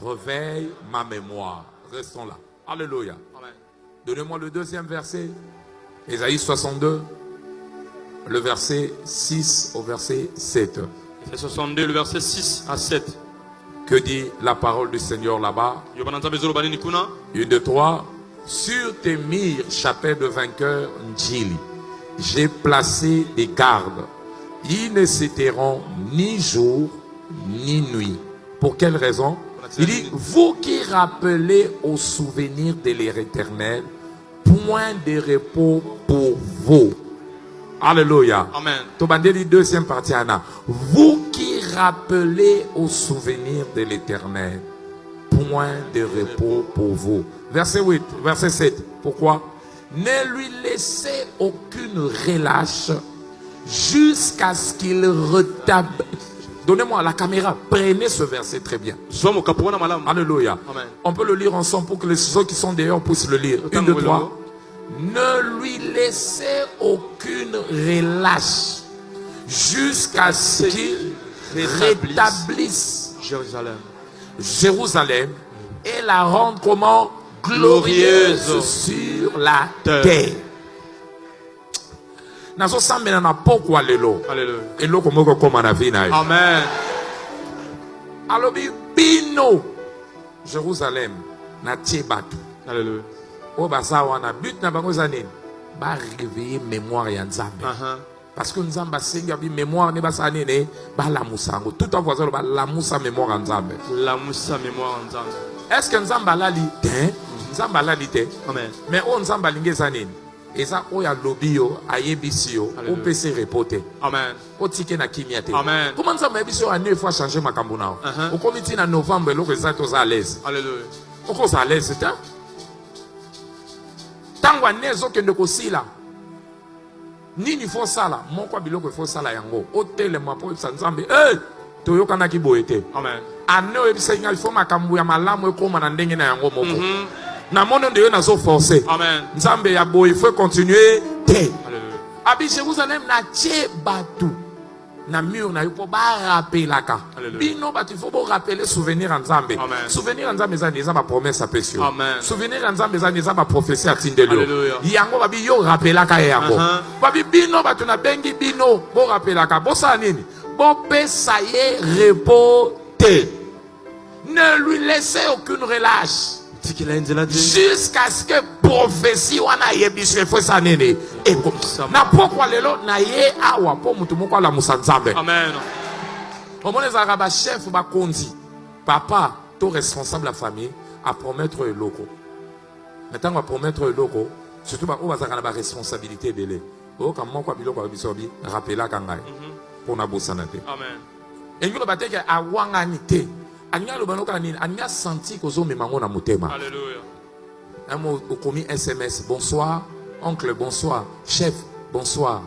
réveille ma mémoire. Restons là. Alléluia. Amen. Donnez-moi le deuxième verset. Ésaïe 62, le verset 6 au verset 7. C'est 62, le verset 6 à 7. Que dit la parole du Seigneur là-bas? 1, 2, 3. Sur tes murs, chapelles de vainqueurs, Njili, j'ai placé des gardes. Ils ne s'éteindront ni jour ni nuit. Pour quelle raison? Il dit, vous qui rappelez au souvenir de l'Éternel, point de repos pour vous. Alléluia. Amen. Tobandeli deuxième partie, Anna. Vous qui rappelez au souvenir de l'Éternel, point de repos pour vous. Verset 8, verset 7. Pourquoi? Ne lui laissez aucune relâche jusqu'à ce qu'il rétablisse. Donnez-moi la caméra, prenez ce verset très bien. Alléluia. Amen. On peut le lire ensemble pour que ceux qui sont dehors puissent le lire. 1, 2, 3. Ne lui laissez aucune relâche jusqu'à ce qu'il rétablisse Jérusalem et la rende comment? Glorieuse sur la terre. Nazo sambena na pokwa lelo. Alléluia. Eloko moko koma na vie na yo. Amen. Alobi bino Jérusalem na tie batu. Alléluia. O basa wana but na bango zanini ba réveiller mémoire ya Nzambe. Parce que Nzambe asenga bi mémoire ne basa nene ba la musango. Tout en voisin ba la musa mémoire ya Nzambe. La musa mémoire ya Nzambe. Est-ce que Nzambe la li te? Nzambe la li te. Amen. Mais o Nzambe linge zanini. Et ça, on a lobby yo, ayebisi yo, on peut se reporter. Amen. O tike na kimia te. Amen. Comment ça m'a biso a 9 fois changer ma kambuna? Au comité na novembre lo que ça tous à l'aise. Alléluia. O ko à l'aise ta? Tangwa nezo ke ndeko sila. Nini fo sala, moko biloko fo sala yango. O telema po sa Nzambe. Toyoka na ki boete. Amen. Ano ebisa inga ifo makambu ya malamu ekoma na ndenge na yango moko. Na mono de yo na so forcer. Amen. Nzambe ya boy, il faut continuer te. Alléluia. Abi Jérusalem na tie batu. Na mur na yo po ba rappelaka. Bino batu faut bo rappeler souvenir en Nzambe. Souvenir en Nzambe za neza ba promesse apesio. Amen. Souvenir en Nzambe za neza ba prophétie atindelio. Alléluia. Yango babi yo rappelaka yango. Babi bino batu na bengi bino bo rappelaka. Bo sa nini? Bo pesa ye repos te. Ne lui laissez aucune relâche. Jusqu'à ce que prophétie wana yebiswe fo sanene eko na pokwa lelo na ye awa po mutu moko la musanzambe. Amen. Omone za ba chef ba konzi papa to responsable la famille à promettre le loco. Maintenant va promettre le loco surtout ba o bazaka ba responsabilité belé. O ka moko biloko bisobi rappela kangai pour na bosanate. Amen. Et ngolo bateke awanga nité. Anya lobanoka nini anya senti kozo memango na motema. Alléluia. Amo okomi SMS bonsoir oncle bonsoir chef bonsoir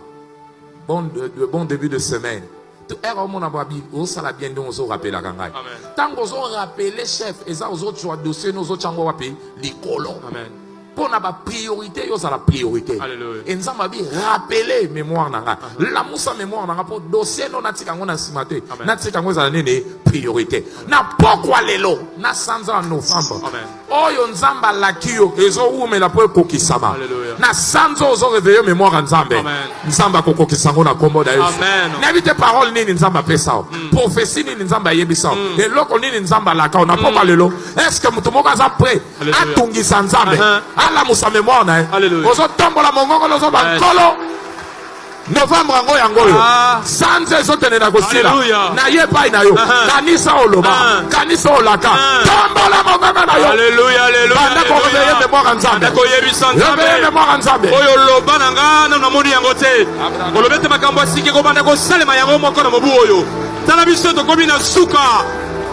bon début de semaine. To era mon ababi o sala bien donc ozo rappeler la kangai. Amen. Tant ozo rappeler chef eza ozo choix dossier nos autres chango wapi likolo. Amen. Pour na ba priorité yo la priorité. Alléluia. Et nzamba bi rappeler mémoire nanga. La musa mémoire nanga pour dossier no natika ngona simate. Natika ngoza nene priorité. Na pourquoi lelo na sanza en novembre. Amen. Oyo nzamba lakio ezo ume la po kokisama. Alléluia. Na sanzo ozo réveiller mémoire nzambe. Amen. Nzamba kokokisango na kombo da Yesu. Amen. N'habite parole nini nzamba pesa. Prophétie nini nzamba yebisa. Et loko nini nzamba laka na pourquoi lelo. Est-ce que mutu moko za prêt atungisa nzambe? Ala musa mémoire na. Ozo tombola mongongo lozo bankolo. Novembre ngo yango yo. Sanze zo tenena kosila. Na yepa ina yo. Kanisa oloba. Kanisa olaka. Tombola mongongo na yo. Alléluia, alléluia. Banda ko réveiller mémoire nzambe. Ko yebisa nzambe. Réveiller mémoire nzambe. Oyo loba nanga na moni yango te. Kolobete makambo asike ko banda ko salema yango moko na mobu oyo. Tala biso to komi na suka.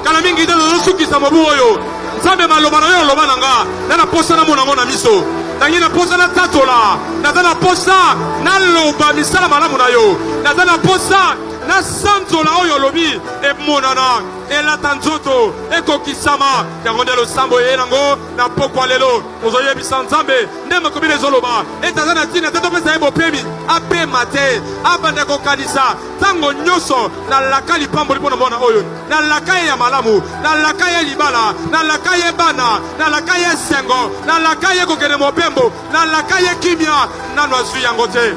Kala mingi de zo suki sa mobu oyo. Nzambe maloba na yo loba nanga. Na posa na monango na miso. Nangina posa na tatola. Na posa na loba misala malamu na yo. Na posa na sanzola oyo lobi e monana. elata nzoto ekokisama yango nde losambo ye nango na pokwa lelo ozoyebisa nzambe nde makomi ezoloba etaza na ntina te topesa ye bopemi apema te abanda kokanisa ntango nyonso nalaka lipamboli mpo na mwana oyo nalaka ye ya malamu nalaka ye libala nalaka ye bana nalaka ye sengo nalaka ye kokende mopembo nalaka ye kimia nano azwi yango te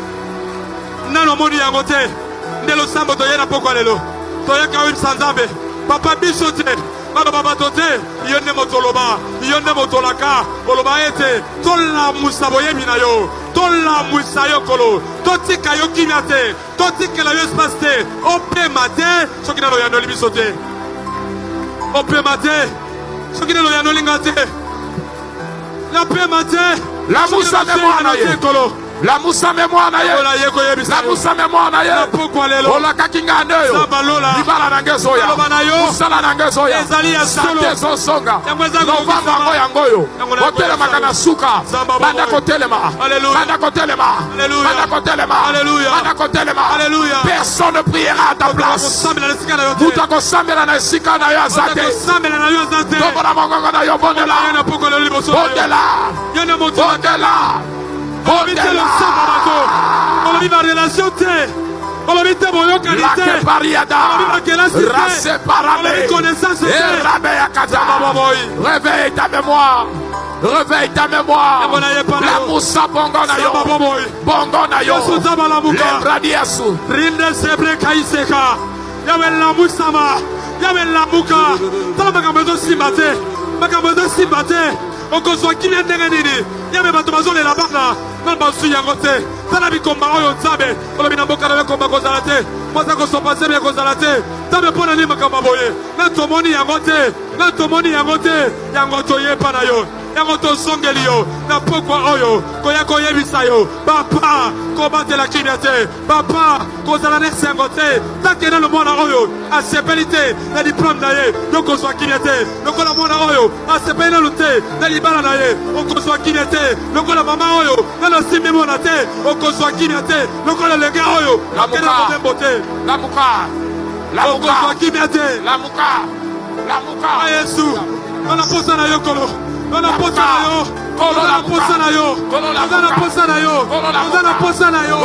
nano amoni yango te nde losambo toye na pokwa lelo toyaka oyebisa nzambe papa biso te baloba bato te yo nde moto oloba yo nde moto olaka oloba ete tolamusa boyebi na yo tolamusa yo kolo totika yo kimia te totikela yo espace te opema te soki nano yanoli biso te opema te soki nano yanolinga te napema te lamusa memwana ye kolo lamusa memwana ye lamusa memwana ye olakaki nga nde yo libala na nge zoya mosala na nge zoya sante ezosonga novamba ngo yango yo otelemaka na suka banda kotelema banda kotelema banda kotelema banda kotelema personne ne priera à ta place mutu akosambela na esika na yo aza te tobona mongongo na yo bondela bondela on vit le sang on vit ma relation te on vit mon localité on vit ma qualité on vit connaissance réveille ta mémoire réveille ta mémoire la moussa bongo na yo lembra Yesu rinde sebre kaiseka yawe la musama yawe la muka tala makambo simate makambo simate okozwa kile ndenge nini yabe bato bazolela bana na basu yango te tala bikomba oyo nzambe olobi na mboka na yo komba kozala te moza kosopa sebe kozala te nzambe mpo na nini makambo boye nga tomoni yango te yango toyepa na yo yango tosongeli yo na pokwa oyo koya koyebisa yo papa kobatela kimia te papa kozala na esengo te takende lo mwana oyo asepeli te na diplome na ye yokozwa kimia te lokola mwana oyo asepeli nanu te na libala na ye okozwa kimia te lokola mama oyo nano asimbi mwana te okozwa kimia te lokola lenge oyo akende kotembo te okozwa kimia te lamuka yesu wana posa na yo kolo wana posa na yo ozana posa na yo ozana posa na yo ozana posa na yo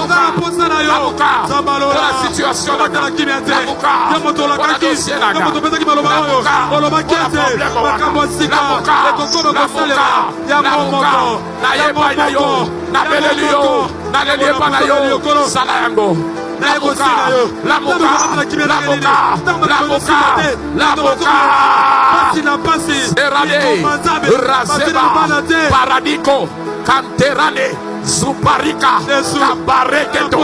ozana posa na yo zambalola situation na kimia te ya moto lakaki ya moto pesaki maloba oyo olobaki ete makambo ya sika ekokoma kosalema yango moko nayeba na yo nabeleli yo nalelieba na yo sala yango Paradiko Kanterane Zuparika Kabareketo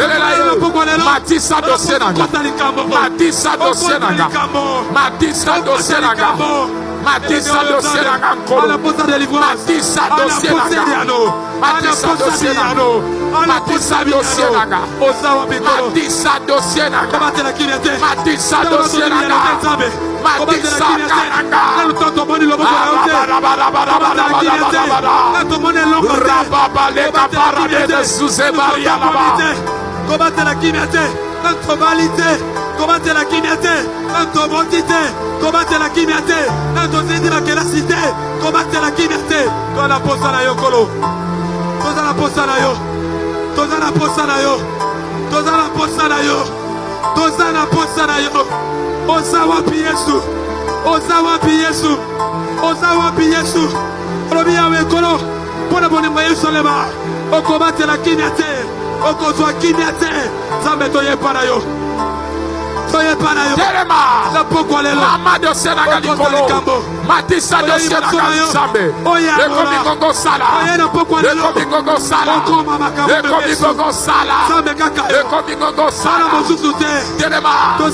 Matissa dosenanga Matissa dosenanga Matissa dosenanga Matissa dosenanga Matissa dosenanga Matissa dosenanga Matissa dosenanga Matissa dosenanga Matissa dosenanga Matissa karanga Rababaleka parade Suzebaria laba combattre la kimia notre valité combattre la kimia notre montité combattre la kimia notre zindira kelasité combattre la kimia toi la posa na yo kolo toza la posa na yo toza la posa na yo toza la posa na yo toza la posa na yo oza wapi Yesu oza wapi Yesu oza wapi Yesu olobi yawe kolo pona bonemba Yesu leba okombattre la kimia okozwa kimia te nzambe toyepa na yo Telema. Mama de Senaga Likolo. Matissa de Senaga Nzambe. Le Komikongo Sala. Le Komikongo Sala. Le Komikongo Sala. Le Komikongo Sala. Telema.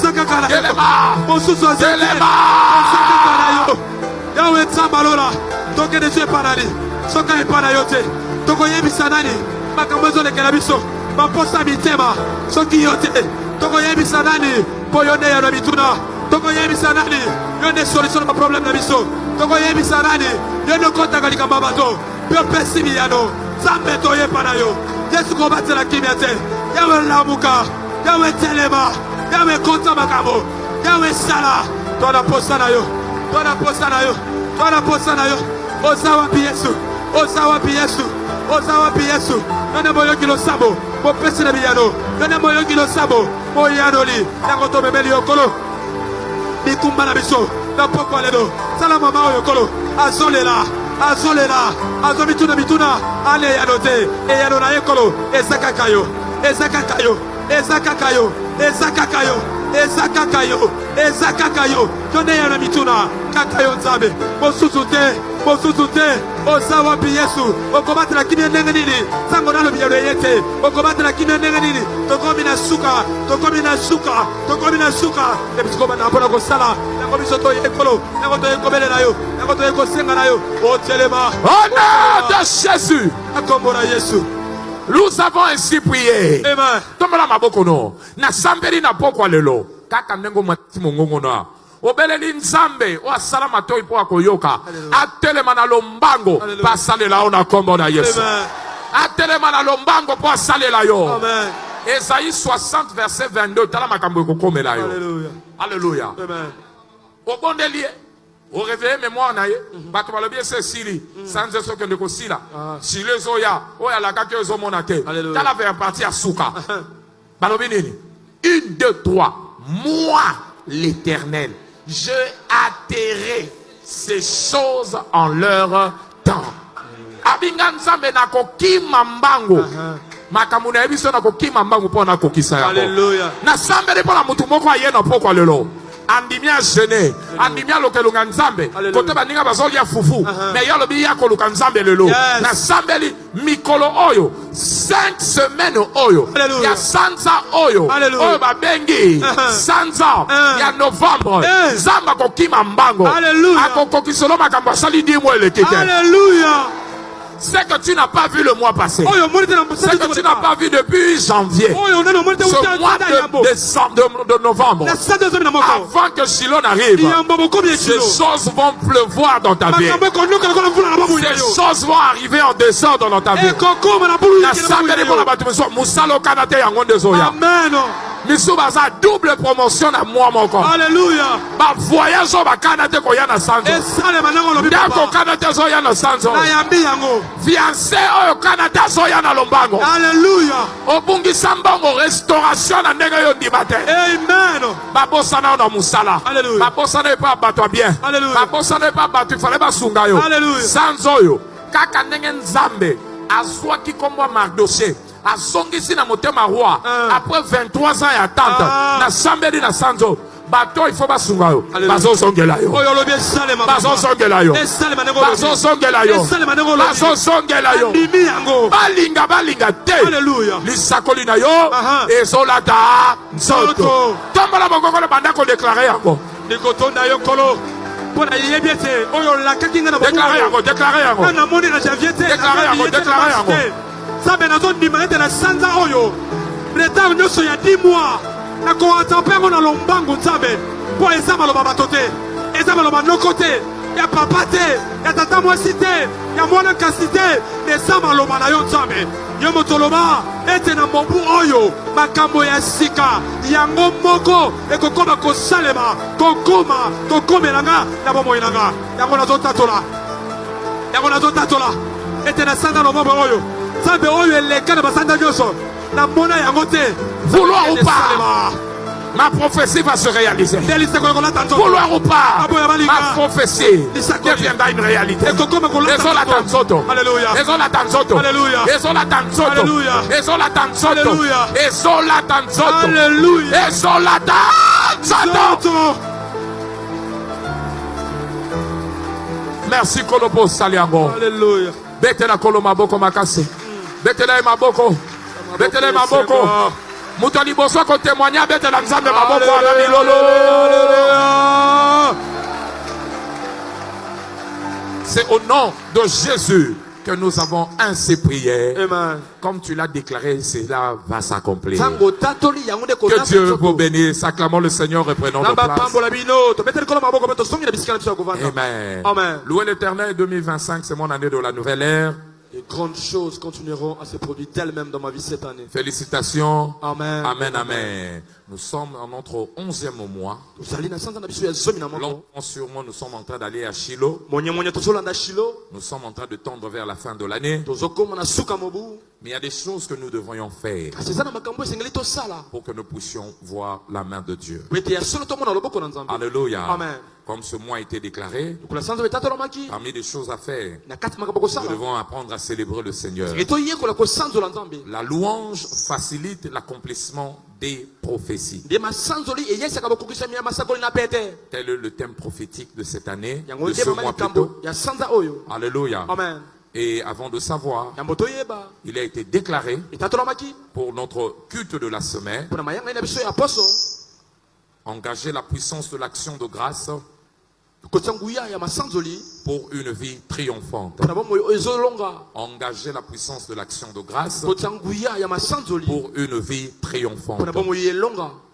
Telema. Telema. Yahweh Tsambalola. Toke de Dieu Panani. Soka et Panayote. Toko Yebisanani. Makamozo de Kalabiso. Maposa Mitema. Soki Yote. Toko Yebisanani. Poyone Yanamituna. Toko Yebisanani. Yone solution ma problème Nabiso. Toko Yebisanani. Yone Kota Galikamabato. Pio Pesimiano. Zambeto Yepanayo. Yesu Kobatse la Kimiate. Yahweh Lamuka. Yahweh Telema. Yahweh Kota Makamo. Yahweh Sala. Tona Posanayo. Tona Posanayo. Tona Posanayo. Osawa Piesu. Osawa Piesu. Osawa Piesu. None moyo kilo sabo. Mo pesi na biyano. None moyo kilo sabo. Mo yanoli. Nakoto memeli yokolo. Mikumba na biso. Na poko aledo. Sala mama yokolo. Azolela. Azolela. Azomituna mituna. Ale yanote. E yanona yekolo. Ezakakayo. Ezakakayo. Ezakakayo. Ezakakayo. Ezakakayo. Ezakakayo. Yone yana mituna. Kakayo nzabe. Mosutute. Mosutute. Osawa Yesu. Okomate la kimia nengenini. Sango nalo biyareyete. Okomate la kimia nengenini. Tokomi na suka. Tokomi na suka. Tokomi na suka. Ebisikoma na pona kosala. Nakomi soto yekolo. Nakoto yekobele na yo. Nakoto yekosenga na yo. Otelema. Au nom de Jésus. Akombora Yesu. Nous avons ainsi prié. Amen. Tomala maboko no. Na sambeli na poko lelo. Kaka nengo matimo ngongo na. Obeleli Nzambe o asala matoi po akoyoka. Atelema na lombango pa salela ona kombo na Yesu. Atelema na lombango po asalela yo. Amen. Esaïe 60 verset 22 tala makambo ekokomela yo. Alléluia. Alléluia. Amen. Obondelie. Au réveil mémoire na ye. Bato balobie se sili. Sans eso kende ko sila. Sile zoya. Oya la kake zo monate. Tala vers parti à souka. Balobi nini? 1, 2, 3. Moi l'Éternel. Je atterrai ces choses en leur temps. Abinga Nzambe na kokima mbango. Makambo na yebiso na kokima mbango po na kokisa yako. Alléluia. Na sambeli po na mutu moko aye na poko lelo. Andimia gêné. Andimia lokelunga Nzambe. Kote baninga bazolia fufu. Mais yo lobi ya koluka Nzambe lelo. Na sambeli mikolo oyo. 5 semaines oyo. Ya sanza oyo. Oyo babengi. Sanza. Ya novembre. Zamba kokima mbango. Akokokisolo makambo asali di mwa elekite. Alléluia. C'est que tu n'as pas vu le mois passé. C'est que tu n'as pas vu depuis janvier. Ce mois de décembre, de novembre. Avant que Shiloh n'arrive, ces choses vont pleuvoir dans ta vie. Ces choses vont arriver en désordre dans ta vie. Amen. Misubaza double promotion à moi mon corps. Alléluia. Ba voyage au Canada ko yana sanzo. Ndako Canada zo yana sanzo. Fiancé au Canada zo yana lombango. Alléluia. Obungi sambango restauration na ndenge yo ndibate. Amen. Ba bosana na musala. Ba bosana pas batwa bien. Ba bosana pas battu fallait ba sunga yo. Sanzo yo. Kaka ndenge Nzambe azwa ki kombo Mardoché. Azongisi na motema roi après 23 ans d'attente na sambeli na sanzo bato il faut basunga yo bazo songela yo bazo songela yo bazo songela yo bazo songela yo balinga te lisakoli na yo ezolata nzoto tombola mokolo banda ko déclarer yango nikotonda yo kolo pona yebiete oyo la kakinga na déclarer yango na moni na janvier déclarer yango Sabe na zone dimanche na sanza oyo retard nyoso ya 10 mois na ko atampengo na lombango Nzambe po ezama lo babatote ezama lo banokote ya papa te ya tata mwasi te ya mwana kasi te ezama lo bana yo Nzambe yo motoloba ete na mobu oyo makambo ya sika yango moko ekokoma kosalema kokomelanga na bomoi nanga yango nazotatola ete na sanza lo bobo oyo Sabe oyo eleka na basanda nyoso na mona yango te vouloir ou pas Ma prophétie va se réaliser. Vouloir ou pas, ma prophétie deviendra une réalité. Ezola tanzoto. Ezola tanzoto. Ezola tanzoto. Ezola tanzoto. Ezola tanzoto. Ezola tanzoto. Merci Kolobo Saliango. Alléluia. Betela Koloma Boko Makase. Betela Maboko. Betela Maboko. Mutali Boso ko témoigner betela Nzambe Maboko ana milolo. C'est au nom de Jésus que nous avons ainsi prié. Amen. Comme tu l'as déclaré, cela va s'accomplir. Que Dieu vous bénisse. Acclamons le Seigneur, reprenons nos places. Amen. Amen. Louez l'Éternel, 2025, c'est mon année de la nouvelle ère. De grandes choses continueront à se produire d'elles-mêmes dans ma vie cette année. Félicitations. Amen. Amen, amen. Nous sommes en notre 11e mois. Sûrement, nous sommes en train d'aller à Shiloh. Nous sommes en train de tendre vers la fin de l'année. Mais il y a des choses que nous devrions faire pour que nous puissions voir la main de Dieu. Alléluia. Amen. Comme ce mois a été déclaré, parmi les choses à faire, nous devons apprendre à célébrer le Seigneur. La louange facilite l'accomplissement des prophéties. Tel est le thème prophétique de cette année, de ce mois plutôt. Alléluia. Amen. Et avant de savoir, il a été déclaré pour notre culte de la semaine, engager la puissance de l'action de grâce pour une vie triomphante. Engager la puissance de l'action de grâce pour une vie triomphante.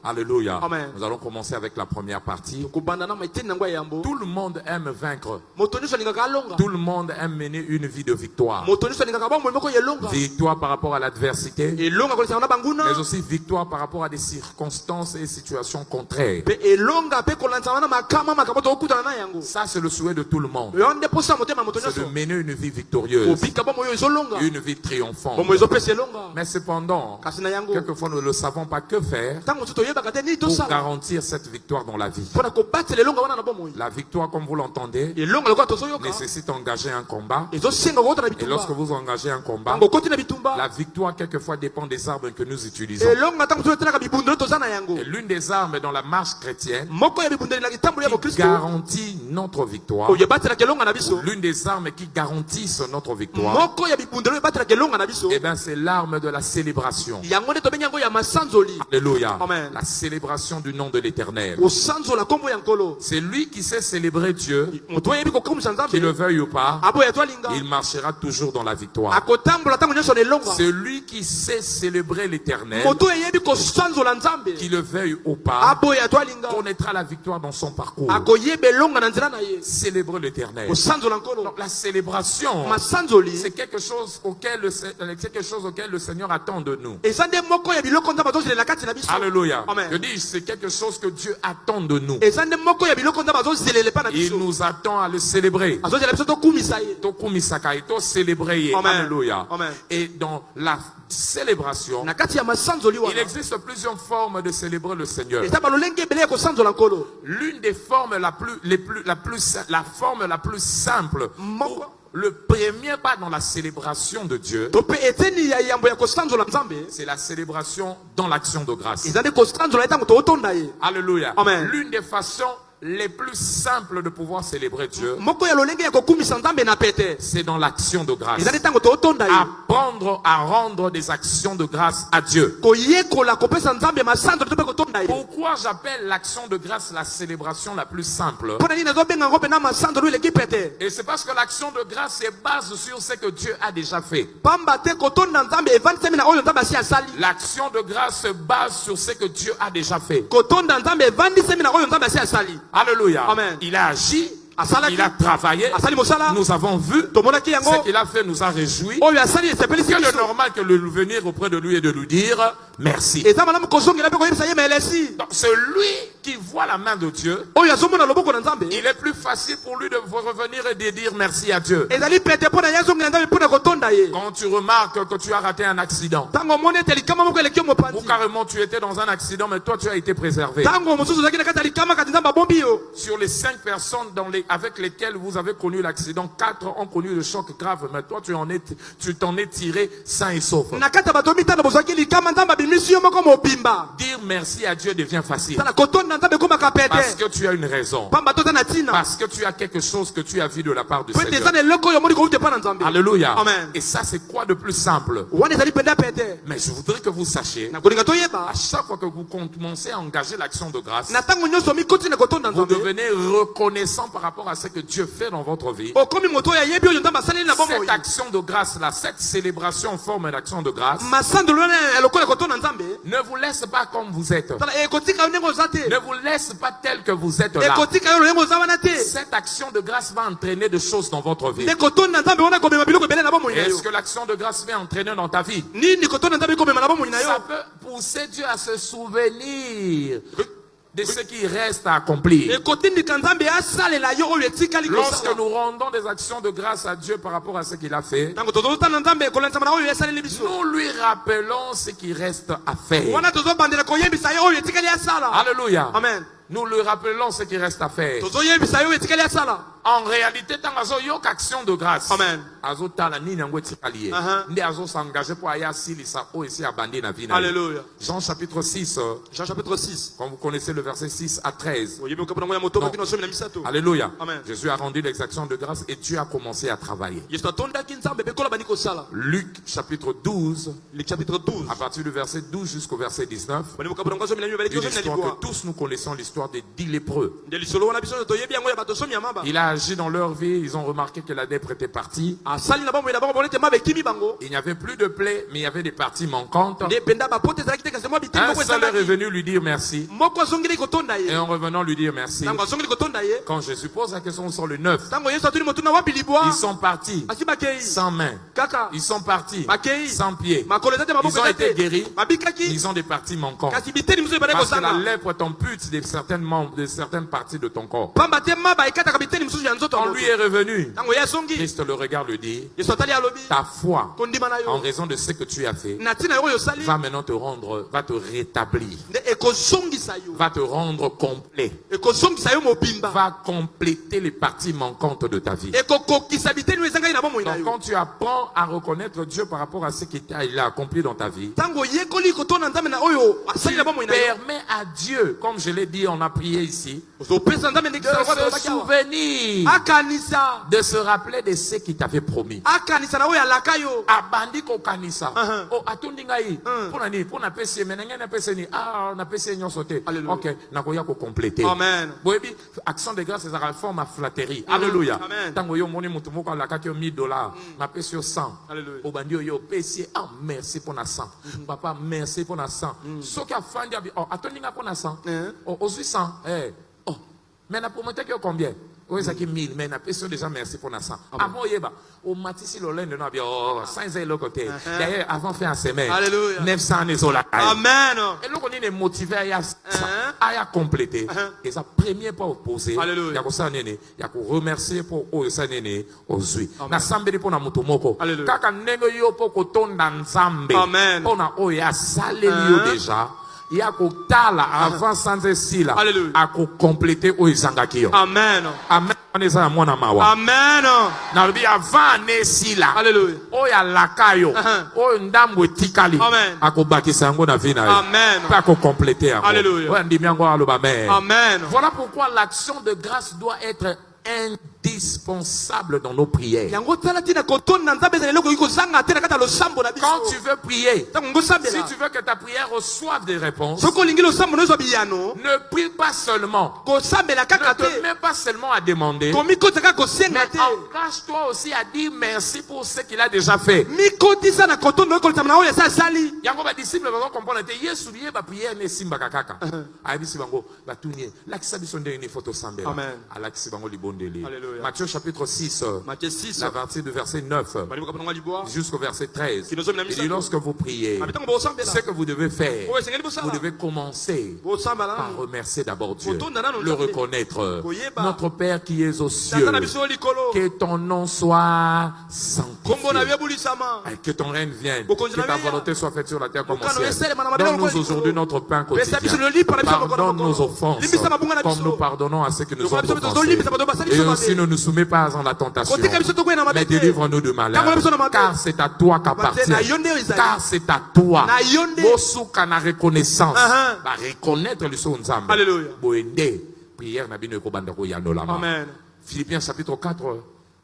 Alléluia. Amen. Nous allons commencer avec la première partie. Tout le monde aime vaincre. Tout le monde aime mener une vie de victoire. Victoire par rapport à l'adversité, mais aussi victoire par rapport à des circonstances et situations contraires. Ça, c'est le souhait de tout le monde. C'est de mener une vie victorieuse, une vie triomphante. Mais cependant, quelquefois nous ne savons pas que faire pour garantir cette victoire dans la vie. La victoire, comme vous l'entendez, nécessite d'engager un combat. Et lorsque vous engagez un combat, la victoire quelquefois dépend des armes que nous utilisons. Et l'une des armes dans la marche chrétienne qui garantit notre victoire, l'une des armes qui garantissent notre victoire, eh bien c'est l'arme de la célébration. Alléluia. Amen. La célébration du nom de l'Éternel. C'est lui qui sait célébrer Dieu, qu'il le veuille ou pas, il marchera toujours dans la victoire. C'est lui qui sait célébrer l'Éternel, qu'il le veuille ou pas, connaîtra la victoire dans son parcours. Célébrer l'Éternel. Donc la célébration, c'est quelque chose auquel le Seigneur attend de nous. Alléluia. Amen. Je dis, c'est quelque chose que Dieu attend de nous. Il nous attend à le célébrer. Amen. Alléluia. Amen. Et dans la célébration, il existe plusieurs formes de célébrer le Seigneur. L'une des formes la forme la plus simple, le premier pas dans la célébration de Dieu, c'est la célébration dans l'action de grâce. Alléluia. Amen. L'une des façons les plus simples de pouvoir célébrer Dieu, c'est dans l'action de grâce. Apprendre à rendre des actions de grâce à Dieu. Pourquoi j'appelle l'action de grâce la célébration la plus simple? Et c'est parce que l'action de grâce est base sur ce que Dieu a déjà fait. L'action de grâce se base sur ce que Dieu a déjà fait. Alléluia. Amen. Il a agi il a travaillé, nous avons vu ce qu'il a fait, nous a réjouis. C'est normal que de venir auprès de lui et de lui dire merci. Donc celui qui voit la main de Dieu, il est plus facile pour lui de revenir et de dire merci à Dieu. Quand tu remarques que tu as raté un accident, ou carrément tu étais dans un accident, mais toi tu as été préservé. Sur les 5 personnes avec lesquelles vous avez connu l'accident, 4 ont connu le choc grave, mais toi tu t'en es tiré sain et sauf. Dire merci à Dieu devient facile. Parce que tu as une raison. Parce que tu as quelque chose que tu as vu de la part du Seigneur. Alléluia. Amen. Et ça c'est quoi de plus simple? Mais je voudrais que vous sachiez, à chaque fois que vous commencez à engager l'action de grâce, vous devenez reconnaissant par rapport à ce que Dieu fait dans votre vie. Cette action de grâce là, cette célébration en forme d'action de grâce, ne vous laisse pas comme vous êtes. Ne vous laisse pas tel que vous êtes là. Cette action de grâce va entraîner des choses dans votre vie. Est-ce que l'action de grâce va entraîner dans ta vie? Ça peut pousser Dieu à se souvenir de ce qui reste à accomplir. Lorsque nous rendons des actions de grâce à Dieu par rapport à ce qu'il a fait, nous lui rappelons ce qui reste à faire. Alléluia. Amen. Nous lui rappelons ce qui reste à faire. En réalité, tant que action de grâce, Alléluia. Jean chapitre 6. Quand vous connaissez le verset 6 à 13. Alléluia. Jésus a rendu les actions de grâce et Dieu a commencé à travailler. Luc chapitre 12. À partir du verset 12 jusqu'au verset 19. Une histoire que tous nous connaissons, l'histoire des 10 lépreux. Il a agi dans leur vie, ils ont remarqué que la lèpre était partie. Il n'y avait plus de plaies, mais il y avait des parties manquantes. Un seul est revenu lui dire merci. Et en revenant lui dire merci, quand Jésus pose la question sur le 9, ils sont partis sans main. Ils sont partis sans pied. Ils ont été guéris, ils ont des parties manquantes. Parce que la lèpre t'ampute de certaines parties de ton corps. Quand lui est revenu, Christ le regarde lui dit, ta foi, en raison de ce que tu as fait, va maintenant va te rétablir, va te rendre complet, va compléter les parties manquantes de ta vie. Donc quand tu apprends à reconnaître Dieu par rapport à ce qu'il a accompli dans ta vie, tu permets à Dieu, comme je l'ai dit, on a prié ici, de se souvenir, de se rappeler de ce qu'il t'avait promis. Amen. Action de grâce, c'est la forme à flatterie. Alléluia. Merci pour la sang. Papa, merci pour la sang. Ce qui a fait, pour la sang. Aux 800. Mais la promoteur qui est combien? Oui, c'est 1000, mais la personne déjà merci pour la sang. Avant, au Matisse, le lendemain, on a bien 5 ans côté. D'ailleurs, avant faire un semaine, 900 là. Amen. Et là, on est motivé à compléter. Et ça, premier pas opposé. Il y a ça, il y a remercier pour ça, aux huit. Na sambe pour na mutomoko. Kaka nengo yo pour koton dans sambe. Amen. On a oya salé déjà. Il y a qu'au tala avant sans là à compléter au isangakio. Amen. Amen. Amen. Nabi avant nesi là. Alléluia. O ya lakayo. O ndamwe tikali. Amen. Ako bakisa ngo na vina. Amen. Pas qu'on compléter. Alléluia. Amen. Voilà pourquoi l'action de grâce doit être indispensable dans nos prières. Quand tu veux prier, si tu veux que ta prière reçoive des réponses, ne prie pas seulement. Ne te mets pas seulement à demander, mais engage-toi aussi à dire merci pour ce qu'il a déjà fait. Yango ba disciple ba comprendre te Yesu lié ba prière ne simba kakaka. Ayebisi bango ba tunie. Lakisa biso ndenge ni photo sambela. Amen. Alakisi bango libondeli. Alléluia. Matthieu chapitre 6. Matthieu 6. La partie de verset 9 jusqu'au verset 13. Il dit lorsque vous priez, ce que vous devez faire, vous devez commencer par remercier d'abord Dieu, le reconnaître. Notre Père qui es aux cieux, que ton nom soit sanctifié, que ton règne vienne, que ta volonté soit faite sur la terre comme au ciel. Donne-nous aujourd'hui notre pain quotidien. Pardonne nos offenses, comme nous pardonnons à ceux qui nous ont offensés. Et aussi ne nous soumets pas en la tentation, mais délivre-nous du malheur. Car c'est à toi qu'appartient. Car c'est à toi. Bosuka na reconnaissance. Ba reconnaître le son Nzambe. Alléluia. Boende. Prière na bino ko banda ko yanolama. Amen. Philippiens chapitre 4.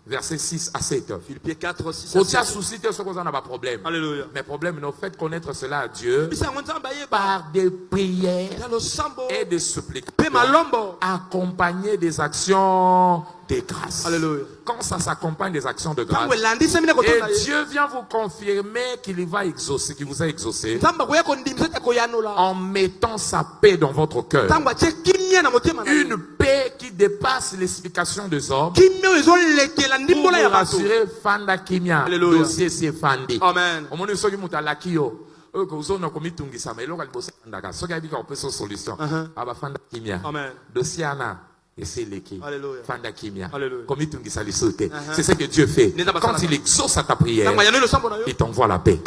Versets 6 à 7. Philippiens 4, 6 à 7. Souci de ce qu'on a pas problème. Alléluia. Mais problème, nous faites connaître cela à Dieu par des prières et des supplications accompagnées des actions de grâce. Alléluia. Quand ça s'accompagne des actions de grâce, et Dieu vient vous confirmer qu'il va exaucer, qu'il vous a exaucé, en mettant sa paix dans votre cœur. Une paix qui dépasse l'explication des hommes. Pour vous rassurer, Fanda Kimia, dossier c'est Fandi. Amen. Solution. Amen. Dossier et c'est l'équipe. Fanda Kimia. C'est ce que Dieu fait. Quand il exauce à ta prière, il t'envoie la paix.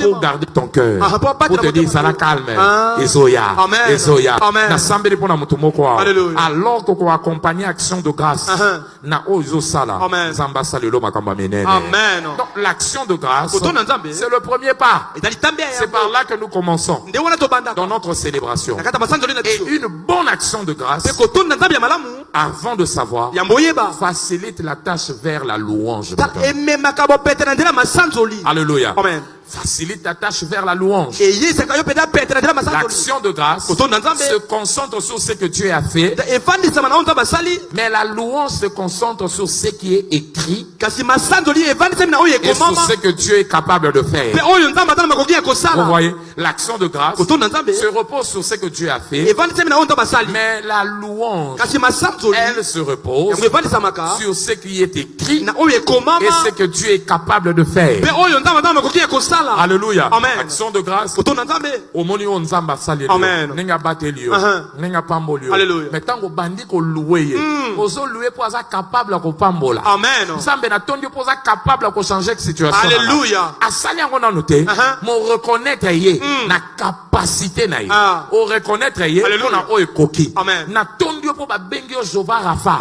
Pour garder ton cœur. Pour te dire, ça la calme. Ezoya. Ezoya. Alors qu'on va accompagner action de grâce. Amen. Donc l'action de grâce, c'est le premier pas. C'est par là que nous commençons dans notre célébration. Et une bonne action de grâce, avant de savoir, facilite la tâche vers la louange. Alléluia. Amen. Facilite ta tâche vers la louange. L'action de grâce se concentre sur ce que Dieu a fait, mais la louange se concentre sur ce qui est écrit et sur ce que Dieu est capable de faire. Vous voyez, l'action de grâce se repose sur ce que Dieu a fait, mais la louange, elle se repose sur ce qui est écrit et ce que Dieu est capable de faire. Alléluia. Amen. Action de grâce. Omoni on nzamba salé. Amen. Nenga batelio. Nenga pambolio. Alléluia. Mais tant qu'on bandit qu'on loué. Ozo loué pour être capable de pambola. Amen. Nzambe na tondi pour être capable de changer cette situation. Alléluia. Asali on a noté. Mon reconnaître yé na capacité na yé. O reconnaître yé. On a oe koki. Amen. Na tondi pour ba bengio Jova Rafa.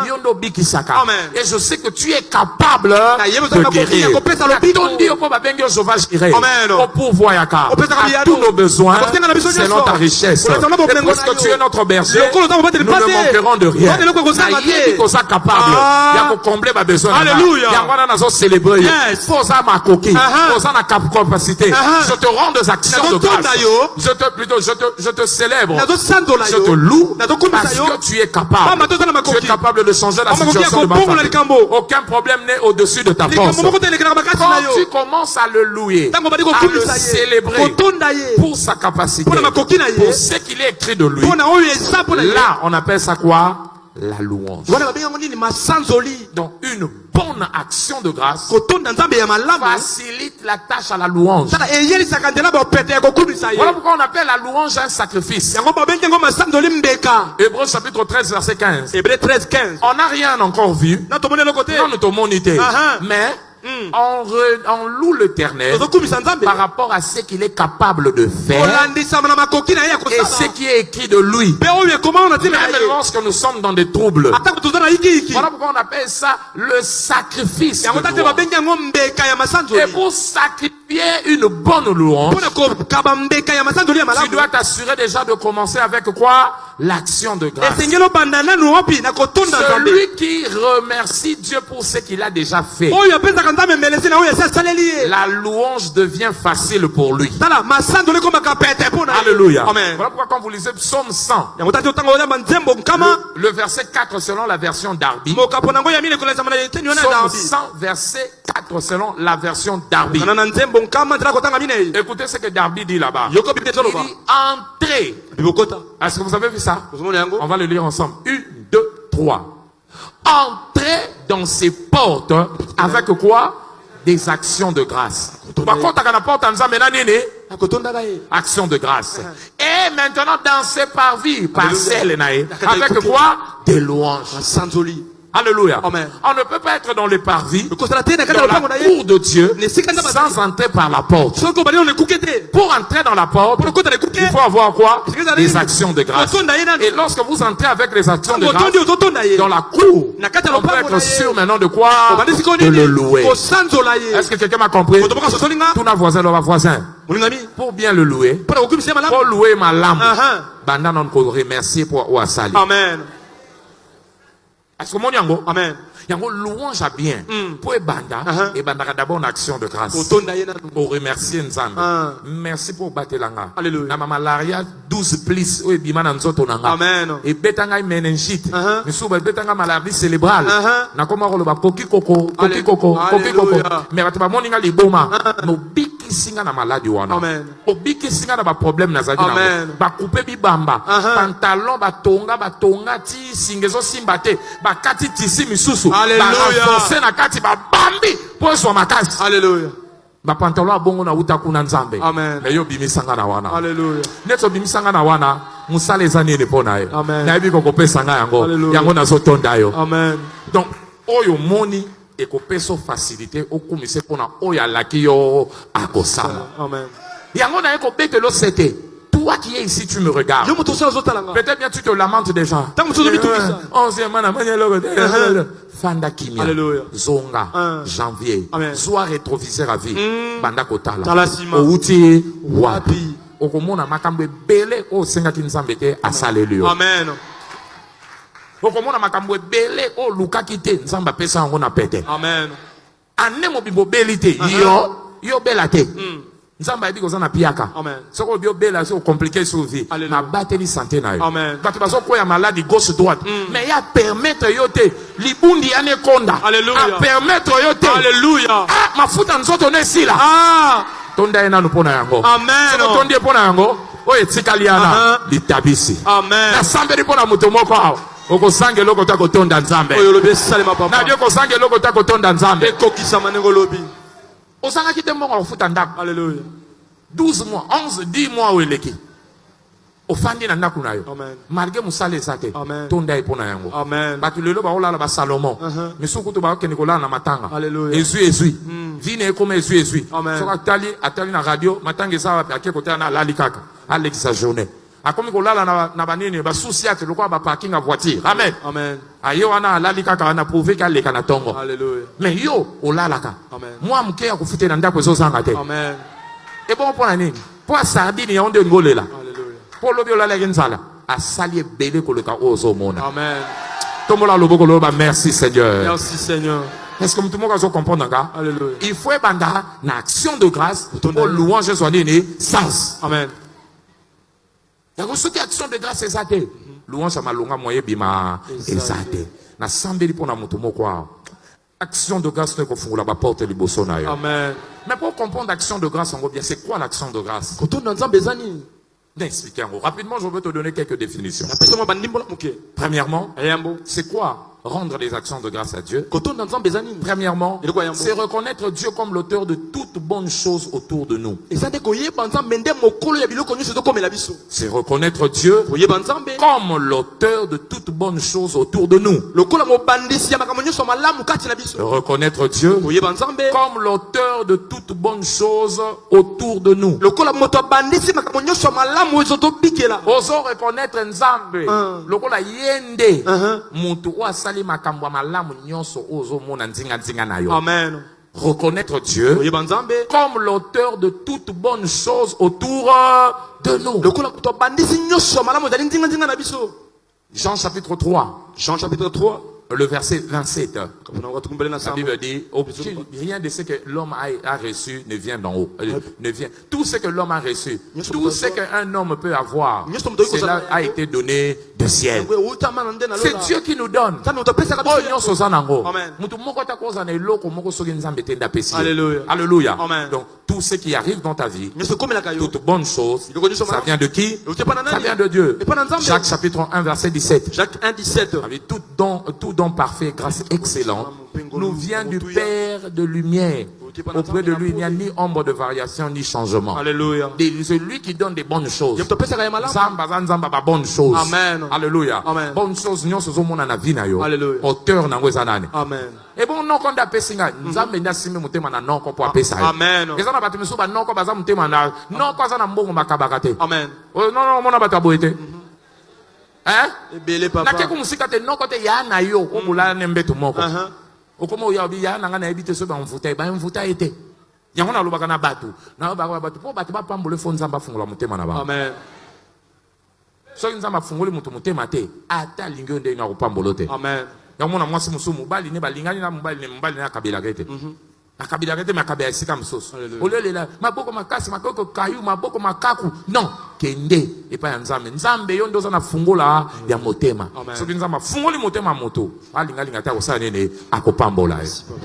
Yondo bikisaka. Amen. Et je sais que tu es capable de guérir. Na tondi pour ba bengio Jova Jireh. Au pouvoir yaka. À tous nos besoins. Selon ta richesse. Et parce que tu es notre berger, nous ne manquerons de rien. Naïe qu'on soit capable. Il y a combler ma besoin. Alléluia. Il y a quoi dans célébrer. Pour ça ma coquille. Pour ça ma capacité. Je te rends des actions de grâce. Je te célèbre. Je te loue. Parce que tu es capable. Tu es capable de changer la situation de ma famille. Aucun problème n'est au-dessus de ta force. Quand tu commences à le louer, à le célébrer pour sa capacité, pour ce qu'il est écrit de lui, là on appelle ça quoi? La louange. Donc une bonne action de grâce facilite la tâche à la louange. Voilà pourquoi on appelle la louange un sacrifice. Hébreux chapitre 13 verset 15. On n'a rien encore vu. Mais on loue l'Éternel par rapport à ce qu'il est capable de faire et ce qui est écrit de lui. Même lorsque nous sommes dans des troubles. Voilà pourquoi on appelle ça le sacrifice de louange. Et pour sacrifier une bonne louange, tu dois t'assurer déjà de commencer avec quoi? l'action de grâce. Celui qui remercie Dieu pour ce qu'il a déjà fait. La louange devient facile pour lui. Alléluia. Amen. Voilà pourquoi quand vous lisez Psaume 100, le verset 4 selon la version Darby. Psaume 100 verset 4 selon la version Darby. Écoutez ce que Darby dit là-bas. Il dit entrez. Est-ce que vous avez vu ça? On va le lire ensemble. 1, 2, 3. Entrez dans ces portes avec quoi? Des actions de grâce. Action de grâce. Et maintenant dansez par vie, par celle avec quoi? Des louanges. Alléluia. Amen. On ne peut pas être dans les parvis, dans la cour de Dieu, sans entrer par la porte. Pour entrer dans la porte, il faut avoir quoi? Des actions de grâce. Et lorsque vous entrez avec les actions de grâce dans la cour, on peut être sûr maintenant de quoi? De le louer. Est-ce que quelqu'un m'a compris? Tout n'a voisin, leur voisin. Pour bien le louer, pour louer ma lampe, Banda on peut remercier pour Ouassali. Amen. Est-ce que mon yango? Amen. Yango louange à bien. Pour banda, et banda d'abord une action de grâce. Pour remercier Nzambe. Merci pour battre l'anga. Alléluia. Na malaria 12 plus ou bimana nzoto nanga. Amen. Et betanga meningite. Misuba betanga maladie cérébrale. Na koma ko loba koki koko. Mais batba moninga liboma. No biki singa na maladie wana. Amen. Obiki singa na ba problème na zadi na. Ba couper bibamba. Pantalon batonga ti singezo simbate. Ba kati tisi misusu. Alléluia. Na kati ba bambi pour so makasi. Alléluia. Ba pantalon abongo na uta kuna Nzambe. Amen. Mais yo bimisanga na wana. Alléluia. Neto bimisanga na wana musala ezani ne pona ye. Amen. Na yebi ko kopesa nga yango. Alléluia. Yango na so tonda yo. Amen. Donc oyo moni e ko peso facilité okumise pona oyo alaki yo akosala. Amen. Yango na eko betelo sete. Toi qui es ici, tu me regardes. Peut-être bien tu te lamentes déjà. 11e man, Fanda Kimia, Zonga, Janvier, Zoa rétroviseur à vie, Banda Kotala, Outi, Wapi, Okomona Makambe Bele, O Sengaki Nzambete, Asalelio. Amen. Okomona Makambe Bele, O Luka Kite, Nzamba Pesa Ngona Pete. Amen. Anemo Bibo Belite, yo Belate. Nzamba ebi kozana piaka. Amen. Soko bio bela so compliqué sur vie. Na bateli santé na yo. Amen. Batu baso ko ya maladie gauche droite. Mais ya permettre yo te libundi ane konda. Alléluia. A permettre yo te. Alléluia. Ah mafuta nzoto ne sila. Ah. Tonda ena no pona yango. Amen. Soko tondi pona yango. O etikaliana litabisi. Amen. Na sambe pona muto moko awo. Oko sange loko ta ko tonda Nzambe. Oyo lobe salema papa. Na dio ko sange loko ta ko tonda Nzambe. Ekokisa manengo lobi. Osanga kite mbongo futa ndako. Alléluia. 12 mois, 11, 10 mois où eleki. Ofandi na ndaku na yo. Amen. Malgré musale sate. Amen. Tonda ipona yango. Amen. Batulelo ba ola ba Salomon. Misuku to ba ke Nicolas na matanga. Alléluia. Ezui. Vine comme ezui. Amen. So atali na radio matanga za ba ke kota na lali kaka. Alex sa journée. Akomi ko lala na banini ba souci ate lokwa ba parking a voiture. Amen. Amen. Ayo wana lali kaka na prouver ka leka na tongo. Alléluia. Mais yo olalaka. Amen. Moi mke ya kufute na ndako zo zanga te. Amen. Et bon pour nini? Pour sardine ya onde ngolela. Alléluia. Pour lobi olala ngenzala. Asali ebele koleka ozo mona. Amen. Tomola loboko loba merci Seigneur. Merci Seigneur. Est-ce que tout le monde a compris? Alléluia. Il faut banda une action de grâce pour louange soit nini sens. Amen. Il y a une action de grâce exacte. Louange malonga moye bima exacte. Na sambeli pour na mutu moko. Action de grâce ne confondra pas porte liboso na yo. Amen. Mais pour comprendre l'action de grâce, on voit bien c'est quoi l'action de grâce? D'expliquer en gros. Rapidement, je veux te donner quelques définitions. Premièrement, c'est quoi rendre des actions de grâce à Dieu? Premièrement, c'est reconnaître Dieu comme l'auteur de toutes bonnes choses autour de nous. C'est reconnaître Dieu comme l'auteur de toutes bonnes choses autour de nous. Reconnaître Dieu comme l'auteur de toutes bonnes choses autour de nous. Oso reconnaître Nzambe lokola yende mutu wa sali makambo malamu nyonso ozo mona nzinga na yo. Amen. reconnaître Dieu comme l'auteur de toutes bonnes choses autour de nous. Jean chapitre 3. Jean chapitre 3. Le verset 27. La Bible dit, rien de ce que l'homme a reçu ne vient d'en haut. Ne vient. Tout ce que l'homme a reçu, tout ce qu'un homme peut avoir, cela a été donné du ciel. C'est Dieu qui nous donne. Alléluia. Alléluia. Donc, tout ce qui arrive dans ta vie, toute bonne chose, ça vient de qui? Ça vient de Dieu. Jacques chapitre 1, verset 17. Jacques 1, 17. Tout don parfait, grâce excellente, nous vient du Père de lumière. Auprès de lui, il n'y a ni ombre de variation, ni changement. Alléluia. C'est lui qui donne des bonnes choses. Bonnes choses. Amen. Alléluia. Bonnes choses, nous sommes en la vie. Auteur na wezanane. Amen. Et bon, non, quand on a pesé, nous avons mis simi mutema na non, qu'on peut appeler ça. Amen. Et ça n'a pas été mis sous non, qu'on va mutema na non, qu'on a mbongo makabakate. Amen. Non, non, mon abatabouete. Hein? Papa. Non, quand ya na yo, on moula nembe tout moko. Okomo ya obi ya na ngana ebite so ba mvuta ba mvuta ete. Yango na lobaka na batu. Na ba batu po batu ba pambole fo nzamba fungola mutema na ba. Amen. So nzamba fungoli mutu mutema te. Ata lingyo nde na kupambola te. Amen. Yango na mwasi musumu bali ne balingani na mbali na kabila kete. Akabila kete makabila sika msoso. Olelela maboko makasi makoko kayu maboko makaku. Non, kende epa ya nzambe. Nzambe yo ndo za na fungola ya motema. So nzamba fungoli motema moto. Alingalinga ta osala nene akopambola.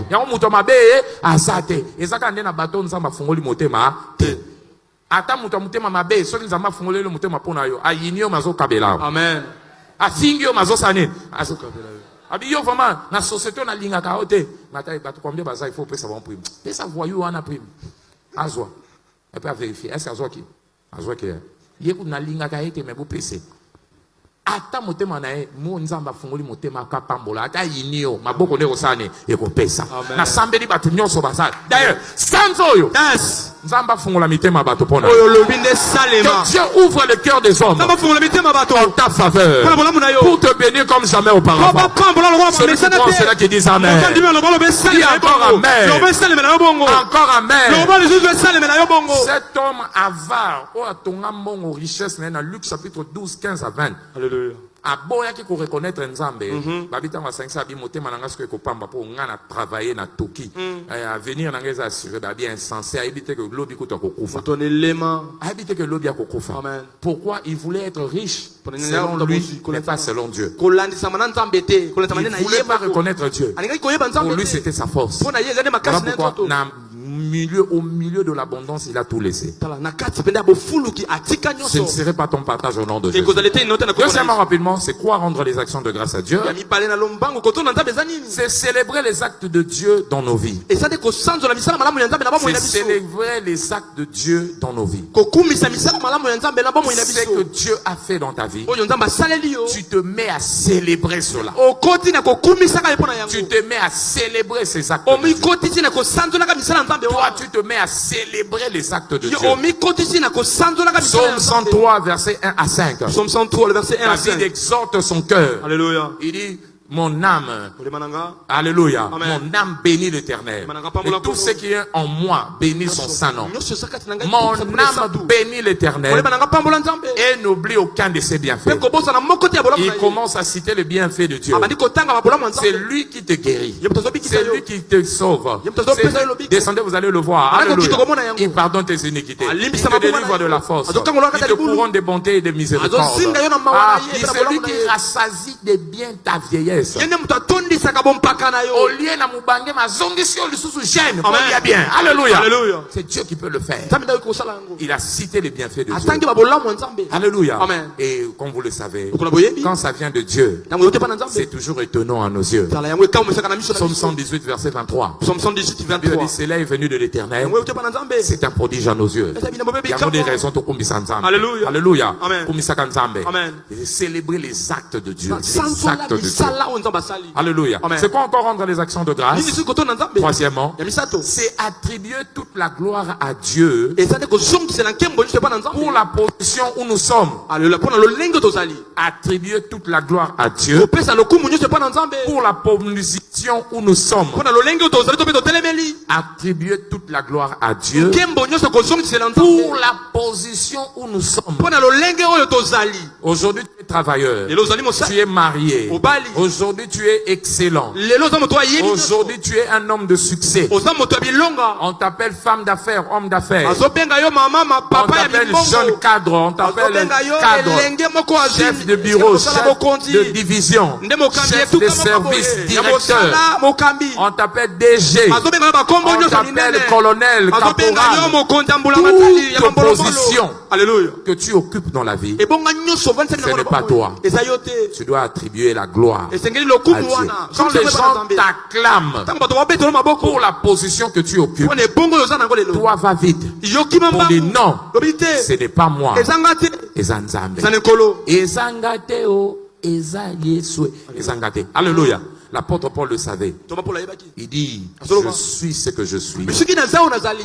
Yango muto mabe azate. Ezaka nde na bato nzamba fungoli motema te. Ata muto motema mabe so nzamba fungoli le motema pona yo. Ayinio mazo kabela. Amen. Asingio mazo sane. Azo kabela. Abi yo vraiment na société na linga kaote mata ba combien baza il faut payer ça bon prime pesa voyou ana prime azwa et puis vérifier est-ce azwa ki yeku na linga kaete me bo pese ata motema na e mo nzamba fungoli motema ka pambola ata yinio maboko ne osane ekopesa na sambeli batu nyonso basa d'ailleurs sanzo yo yes nzamba fungola mitema bato pona que Dieu ouvre le cœur des hommes en ta faveur pour te bénir comme jamais auparavant. Celui qui pense cela qui dit Amen. Dis encore Amen. Encore Amen. Cet homme avare au atonga mongo richesse na Luc chapitre 12 15 à 20. Alléluia. Aboya qui reconnaître Nzambe babita wa 500 bi motema nanga ce que pamba pour ngana travailler na toki à venir nanga za assurer ba bien insensé à éviter que lobi ko kokufa ton élément à éviter que lobi kokufa. Pourquoi il voulait être riche selon lui mais pas selon Dieu. Il voulait pas reconnaître Dieu. Pour lui c'était sa force. Pourquoi au milieu de l'abondance, il a tout laissé. Ce ne serait pas ton partage au nom de Jésus. Deuxièmement, rapidement, c'est quoi rendre les actions de grâce à Dieu? C'est célébrer les actes de Dieu dans nos vies. C'est célébrer les actes de Dieu dans nos vies. C'est que Dieu a fait dans ta vie. Tu te mets à célébrer cela. Tu te mets à célébrer ces actes de Dieu. Toi, tu te mets à célébrer les actes de Dieu. Psaume 103, verset 1 à 5. Psaume 103, le verset 1 à 5. David exhorte son cœur. Alléluia. Il dit, mon âme, alléluia, mon âme bénit l'Éternel. Et tout ce qui est en moi bénit son saint nom. Mon âme bénit l'Éternel et n'oublie aucun de ses bienfaits. Il commence à citer les bienfaits de Dieu. C'est lui qui te guérit. C'est lui qui te sauve. Descendez, vous allez le voir. Alléluia. Il pardonne tes iniquités. Il te délivre de la force. Il te couronne de bonté et de miséricorde. C'est celui qui rassasie de bien ta vieillesse. Alléluia. C'est Dieu qui peut le faire. Il a cité les bienfaits de Dieu. Alléluia. Et comme vous le savez, quand ça vient de Dieu, c'est toujours étonnant à nos yeux. Psaume 118 verset 23. Dieu dit, cela est venu de l'Éternel. C'est un prodige à nos yeux. Il y a des raisons pour Alléluia. Alléluia. Célébrer les actes de Dieu. Les actes de Dieu. Alléluia. C'est quoi encore rendre les actions de grâce? Troisièmement, c'est attribuer toute la gloire à Dieu pour la position où nous sommes. Attribuer toute la gloire à Dieu pour la position où nous sommes. Attribuer toute la gloire à Dieu pour la position où nous sommes. Aujourd'hui, tu es travailleur. Tu es marié. Aujourd'hui, tu es excellent. Aujourd'hui, tu es un homme de succès. On t'appelle femme d'affaires, homme d'affaires. On t'appelle jeune cadre. On t'appelle cadre, chef de bureau, chef de division, chef de service, directeur. On t'appelle DG. On t'appelle colonel, caporal. Toute position que tu occupes dans la vie, ce n'est pas toi. Tu dois attribuer la gloire à Dieu. Quand les gens t'acclament pour la position que tu occupes, toi va vite pour dire non, ce n'est pas moi. Alléluia. L'apôtre Paul le savait. Il dit, je suis ce que je suis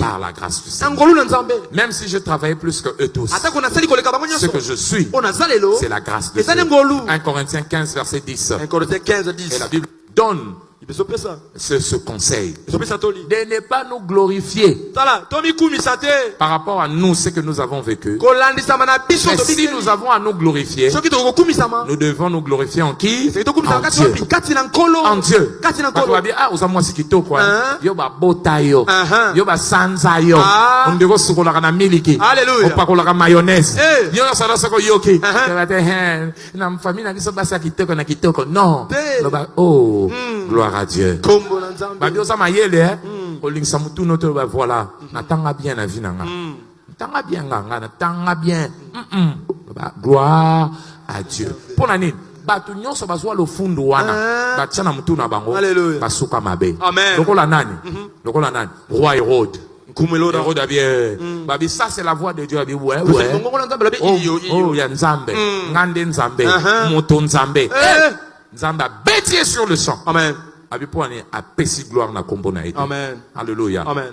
par la grâce du Seigneur. Même si je travaillais plus que eux tous, ce que je suis, c'est la grâce de Dieu. 1 Corinthiens 15, verset 10. Et la Bible donne ce conseil de ne pas nous glorifier par rapport à nous, ce que nous avons vécu. Mais si nous avons à nous glorifier, nous devons nous glorifier en qui? En Dieu. En Dieu. Quand on va dire, ah, usa mwasi kitoko, yo ba bota yo, yo ba sanza yo, on devons se coller na miliki, on pas coller mayonnaise. Yo na sala sako yoki. Na famille na biso basa kitoko na kitoko. Non. Oh, gloire à Dieu. Babi osa mayele olingisa mutu noto ba voilà natanga bien na vie nanga. Natanga bien nganga natanga bien. Gloire à Dieu. Pour nani batu nyonso bazwa lo fundu wana batia na mutu na bango basuka mabe. Lokola nani? Lokola nani? Roi Hérode. Hérode a bien. Babi ça c'est la voix de Dieu. Ouais ouais. Oh ya nzambe. Ngande nzambe. Moto nzambe. Nzambe a bêtier sur le sang. Amen. Amen. Alléluia. Amen.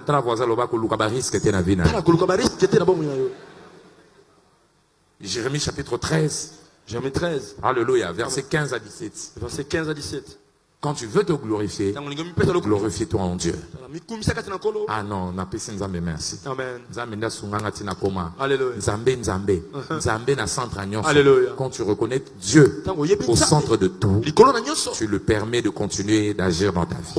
Jérémie chapitre 13. Jérémie 13. Alléluia. Verset 15 à 17. Verset 15 à 17. Quand tu veux te glorifier, glorifie-toi en Dieu. Ah non, na pesi nzambe merci. Amen. Nzambe nda sunganga tina koma. Alléluia. Nzambe nzambe. Nzambe na centre nyonso. Quand tu reconnais Dieu au centre de tout, tu le permets de continuer d'agir dans ta vie.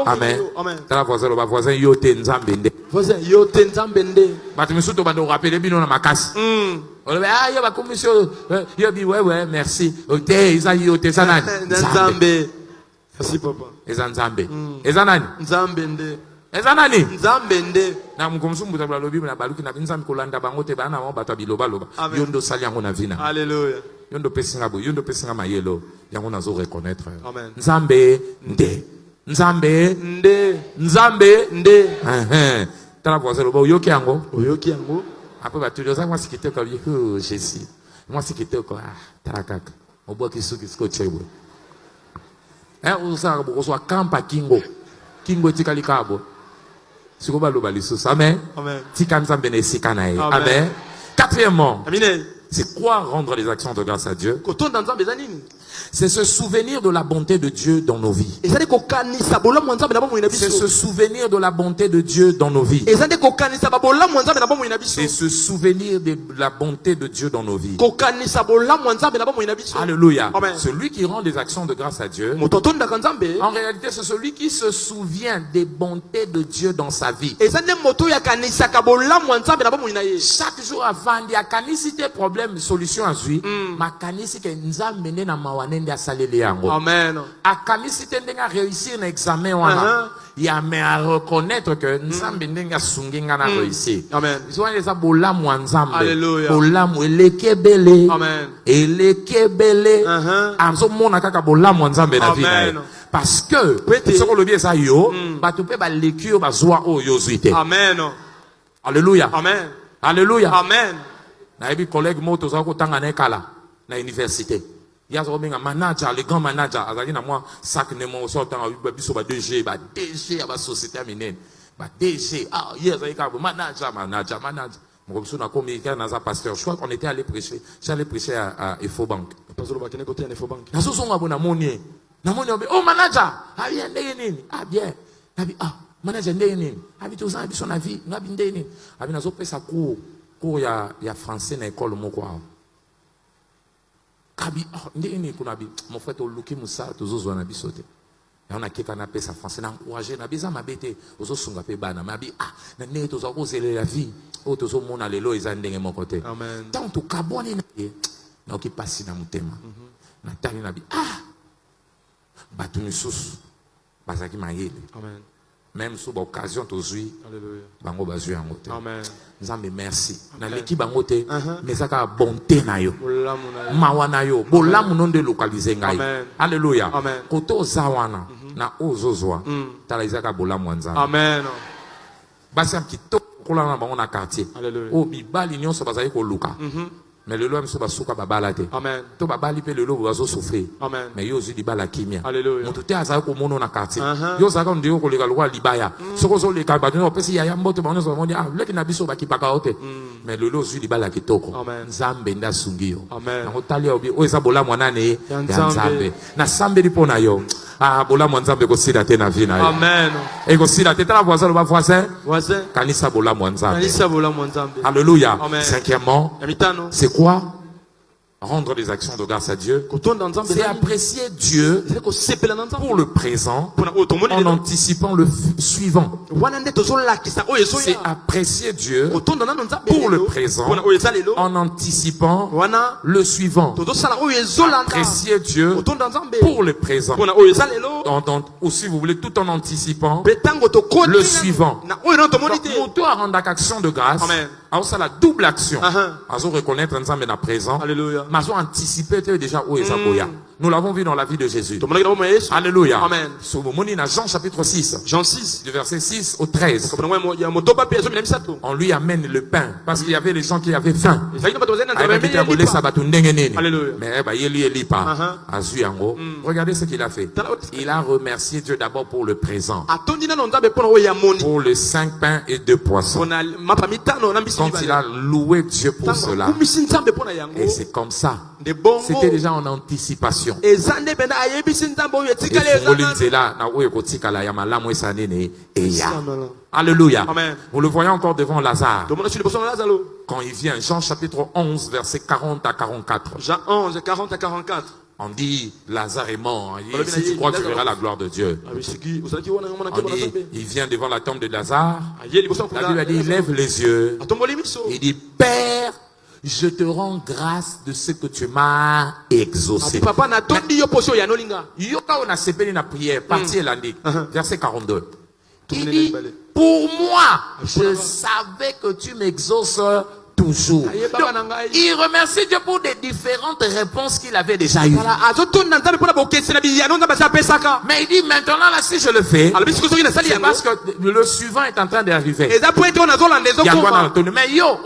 Amen. Tala voisin yote nzambe nde. Voisin yote nzambe nde. Batu misuto bando rappeler bino na makasi. Ah, il y a commission. Il y a dit, ouais, merci. Ok, ils ont dit, ok, ça n'a Nzambe. Merci, papa. Ils ont Nzambe. Ils ont nani? Nzambe nde. Ils ont nani? Nzambe nde. Na mkomsu mbuta bla lobi na baluki na Nzambe kolanda bango te bana mo bata biloba loba. Yondo sali yango na vina. Alléluia. Yondo pesinga bo, yondo pesinga mayelo. Yango nazo reconnaître. Amen. Nzambe nde. Nzambe nde. Nzambe nde. Tala voisin loba oyoki yango. Oyoki yango. Après, bah, tu dis, moi, c'est qui te comme, oh, Jésus. Moi, c'est qui te comme, ah, tarakaka. On boit qui sou, qui se tchèwe. Hein, on soit campa kingo. Kingo, tikali kabo. Si vous voulez, le amen. Amen. Tikanzam bene sikanae. Amen. Quatrièmement. Amen. C'est quoi rendre les actions de grâce à Dieu? C'est se souvenir de la bonté de Dieu dans nos vies. C'est se souvenir de la bonté de Dieu dans nos vies. C'est se souvenir de la bonté de Dieu dans nos vies. Alléluia. Amen. Celui qui rend des actions de grâce à Dieu, en réalité, c'est celui qui se souvient des bontés de Dieu dans sa vie. Chaque jour avant, il y a canicité problème, solution à lui. Ma canicité nzambe na mawanende asaleli yango. Amen. A canicité ndenga réussir na examen wana. Il y a mais à reconnaître que nzambe ndenga sunginga na réussir. Amen. Ils ont les abolam nzambe. Alléluia. Bolam elekebele. Amen. Elekebele. Amso mona kaka bolam nzambe na vie. Parce que ce qu'on le bien ça yo, ba to pe ba lekio ba zwa o yozuite. Amen. Alléluia. Amen. Alléluia. Amen. Na ebi collègue moto za ko tanga na kala na université. Il y a un manager, les grands managers. Il y a moi, sac ne m'en sort en biso ba DG, ba DG à la société américaine. Ba DG, ah, hier, il y a manager. Mon comme ça, on a commis un pasteur. Je crois qu'on était allé prêcher. J'allais prêcher à Efobank. Oh, manager! Ah, bien, ah, bien. Ah, manager, ah, bien, tous ans, son avis, ah, bien, ah, bien, fait ça cours, il y a français dans l'école, mon quoi. Kabi, oh, mon frère, tu as looké Moussa, tu as zozouan, nabi sauté. Et on a quelqu'un appelé ça français, on a encouragé, on a besoin de m'abêter, on a songa pe bana, mais ah, nané, tu as osé la vie, oh, tu as mon alélo, ils ont mon côté. Amen. Tant tu cabone, na qui passe dans mon thème. Nathalie nabi, ah, batunu sous, bazaki maïle. Amen. Même sous l'occasion, tu as joué, bango bazui en côté. Amen. Nzambe merci. Na l'équipe bango te, mais ça a bonté na yo. Mawa na yo, bolamu non de localiser ngai. Alléluia. Koto zawana na ozozwa. Tala izaka bolamu nzambe. Amen. Basi amkito kola na bango na quartier. Alléluia. O bibali nyonso bazali ko luka. Mais le loi so basuka babala te. Amen. To babali pe le lo bazo souffrir. Amen. Mais yo zidi bala kimia. Alléluia. Mutu te azali ko mono na quartier. Yo zaka ndio ko leka lwa libaya. Soko zo leka ba no pesi ya mbote ba no so mondi ah leki na biso ba kipaka ote. Mais le lo zidi bala kitoko. Nzambe nda sungio. Amen. Na otali obi o eza bola mwana ne ya Nzambe. Na sambe lipo na yo. Ah bola mwana Nzambe ko sida te na vie na yo. Amen. E ko sida te tala voisin le ba voisin. Voisin. Kanisa bola mwana Nzambe. Kanisa bola mwana Nzambe. Alléluia. Amen. Cinquièmement, c'est quoi? Rendre des actions de grâce à Dieu, c'est apprécier Dieu pour le présent en anticipant le suivant. C'est apprécier Dieu pour le présent en anticipant le suivant. Apprécier Dieu pour le présent. Ou si vous voulez, tout en anticipant le suivant. Donc, à rendre action de grâce, c'est la double action. À reconnaître Nzambe na présent. Alléluia. Mais à anticiper déjà où est Zaboya. Nous l'avons vu dans la vie de Jésus. Alléluia. Amen. Dans Jean chapitre 6. Jean 6. Du verset 6 au 13. On lui amène le pain. Parce qu'il y avait les gens qui avaient faim. Regardez ce qu'il a fait. Il a remercié Dieu d'abord pour le présent. Pour les 5 pains et 2 poissons. Quand il a loué Dieu pour cela. Et c'est comme ça. C'était déjà en anticipation. Alléluia. Vous le voyez encore devant Lazare. Quand il vient, Jean chapitre 11, verset 40 à 44. Jean 11, 40 à 44. On dit, Lazare est mort. Il dit, si tu crois, tu verras la gloire de Dieu. On dit, il vient devant la tombe de Lazare. La Bible a dit, il lève les yeux. Il dit, Père, je te rends grâce de ce que tu m'as exaucé. Yoka on a sepeli na prière, partie lundi, verset 42. Il dit, pour moi, je savais que tu m'exauces toujours. Donc, il remercie Dieu pour des différentes réponses qu'il avait déjà eues. Mais il dit maintenant là si je le fais, c'est parce que le suivant est en train d'arriver. Mais yo,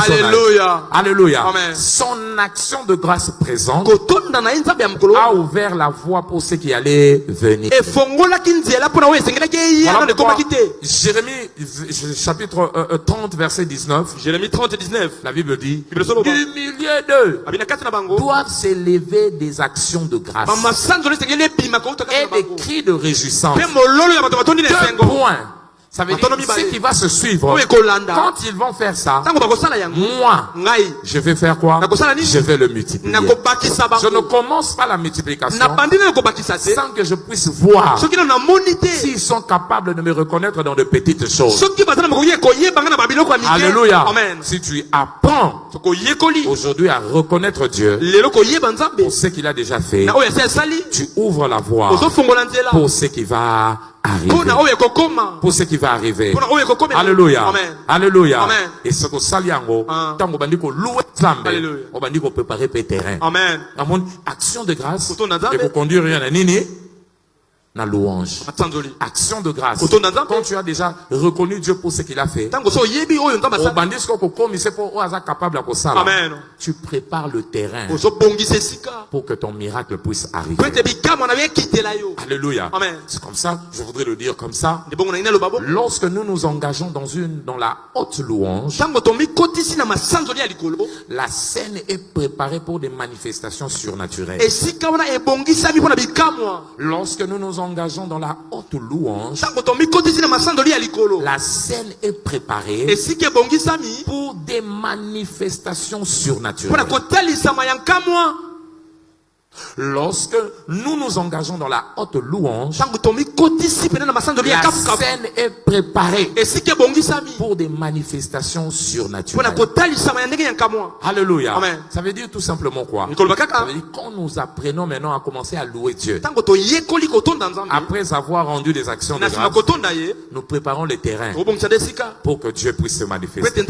Alléluia. Alléluia. Son action de grâce présente a ouvert la voie pour ceux qui allaient venir. Voilà pourquoi, Jérémie chapitre 30 verset 19. Jérémie 30 19. La Bible dit du milieu d'eux doivent s'élever des actions de grâce et des cris de réjouissance. 2 points. Ça veut dire ce qui va se suivre. Quand ils vont faire ça, moi, je vais faire quoi? Je vais le multiplier. Je ne commence pas la multiplication sans que je puisse voir s'ils sont capables de me reconnaître dans de petites choses. Alléluia. Si tu apprends aujourd'hui à reconnaître Dieu pour ce qu'il a déjà fait, tu ouvres la voie pour ce qui va arriver. Pour ce qui va arriver. Alléluia. Alléluia. Et ce que saliango, tant qu'on dit qu'on loue Zambé, on dit qu'on préparer le terrain. Amen. Action de grâce. Et pour conduire rien à nini. na louange. Action de grâce. Quand tu as déjà reconnu Dieu pour ce qu'il a fait, Amen. tu prépares le terrain pour que ton miracle puisse arriver. Alléluia. Amen. C'est comme ça, je voudrais le dire comme ça. Lorsque nous nous engageons dans la haute louange, la scène est préparée pour des manifestations surnaturelles. Lorsque nous nous engageons dans la haute louange, la scène est préparée pour des manifestations surnaturelles. Lorsque nous nous engageons dans la haute louange, la scène est préparée pour des manifestations surnaturelles. Alléluia. Amen. Ça veut dire tout simplement quoi? Ça veut dire quand nous apprenons maintenant à commencer à louer Dieu, après avoir rendu des actions de grâce, nous préparons le terrain pour que Dieu puisse se manifester.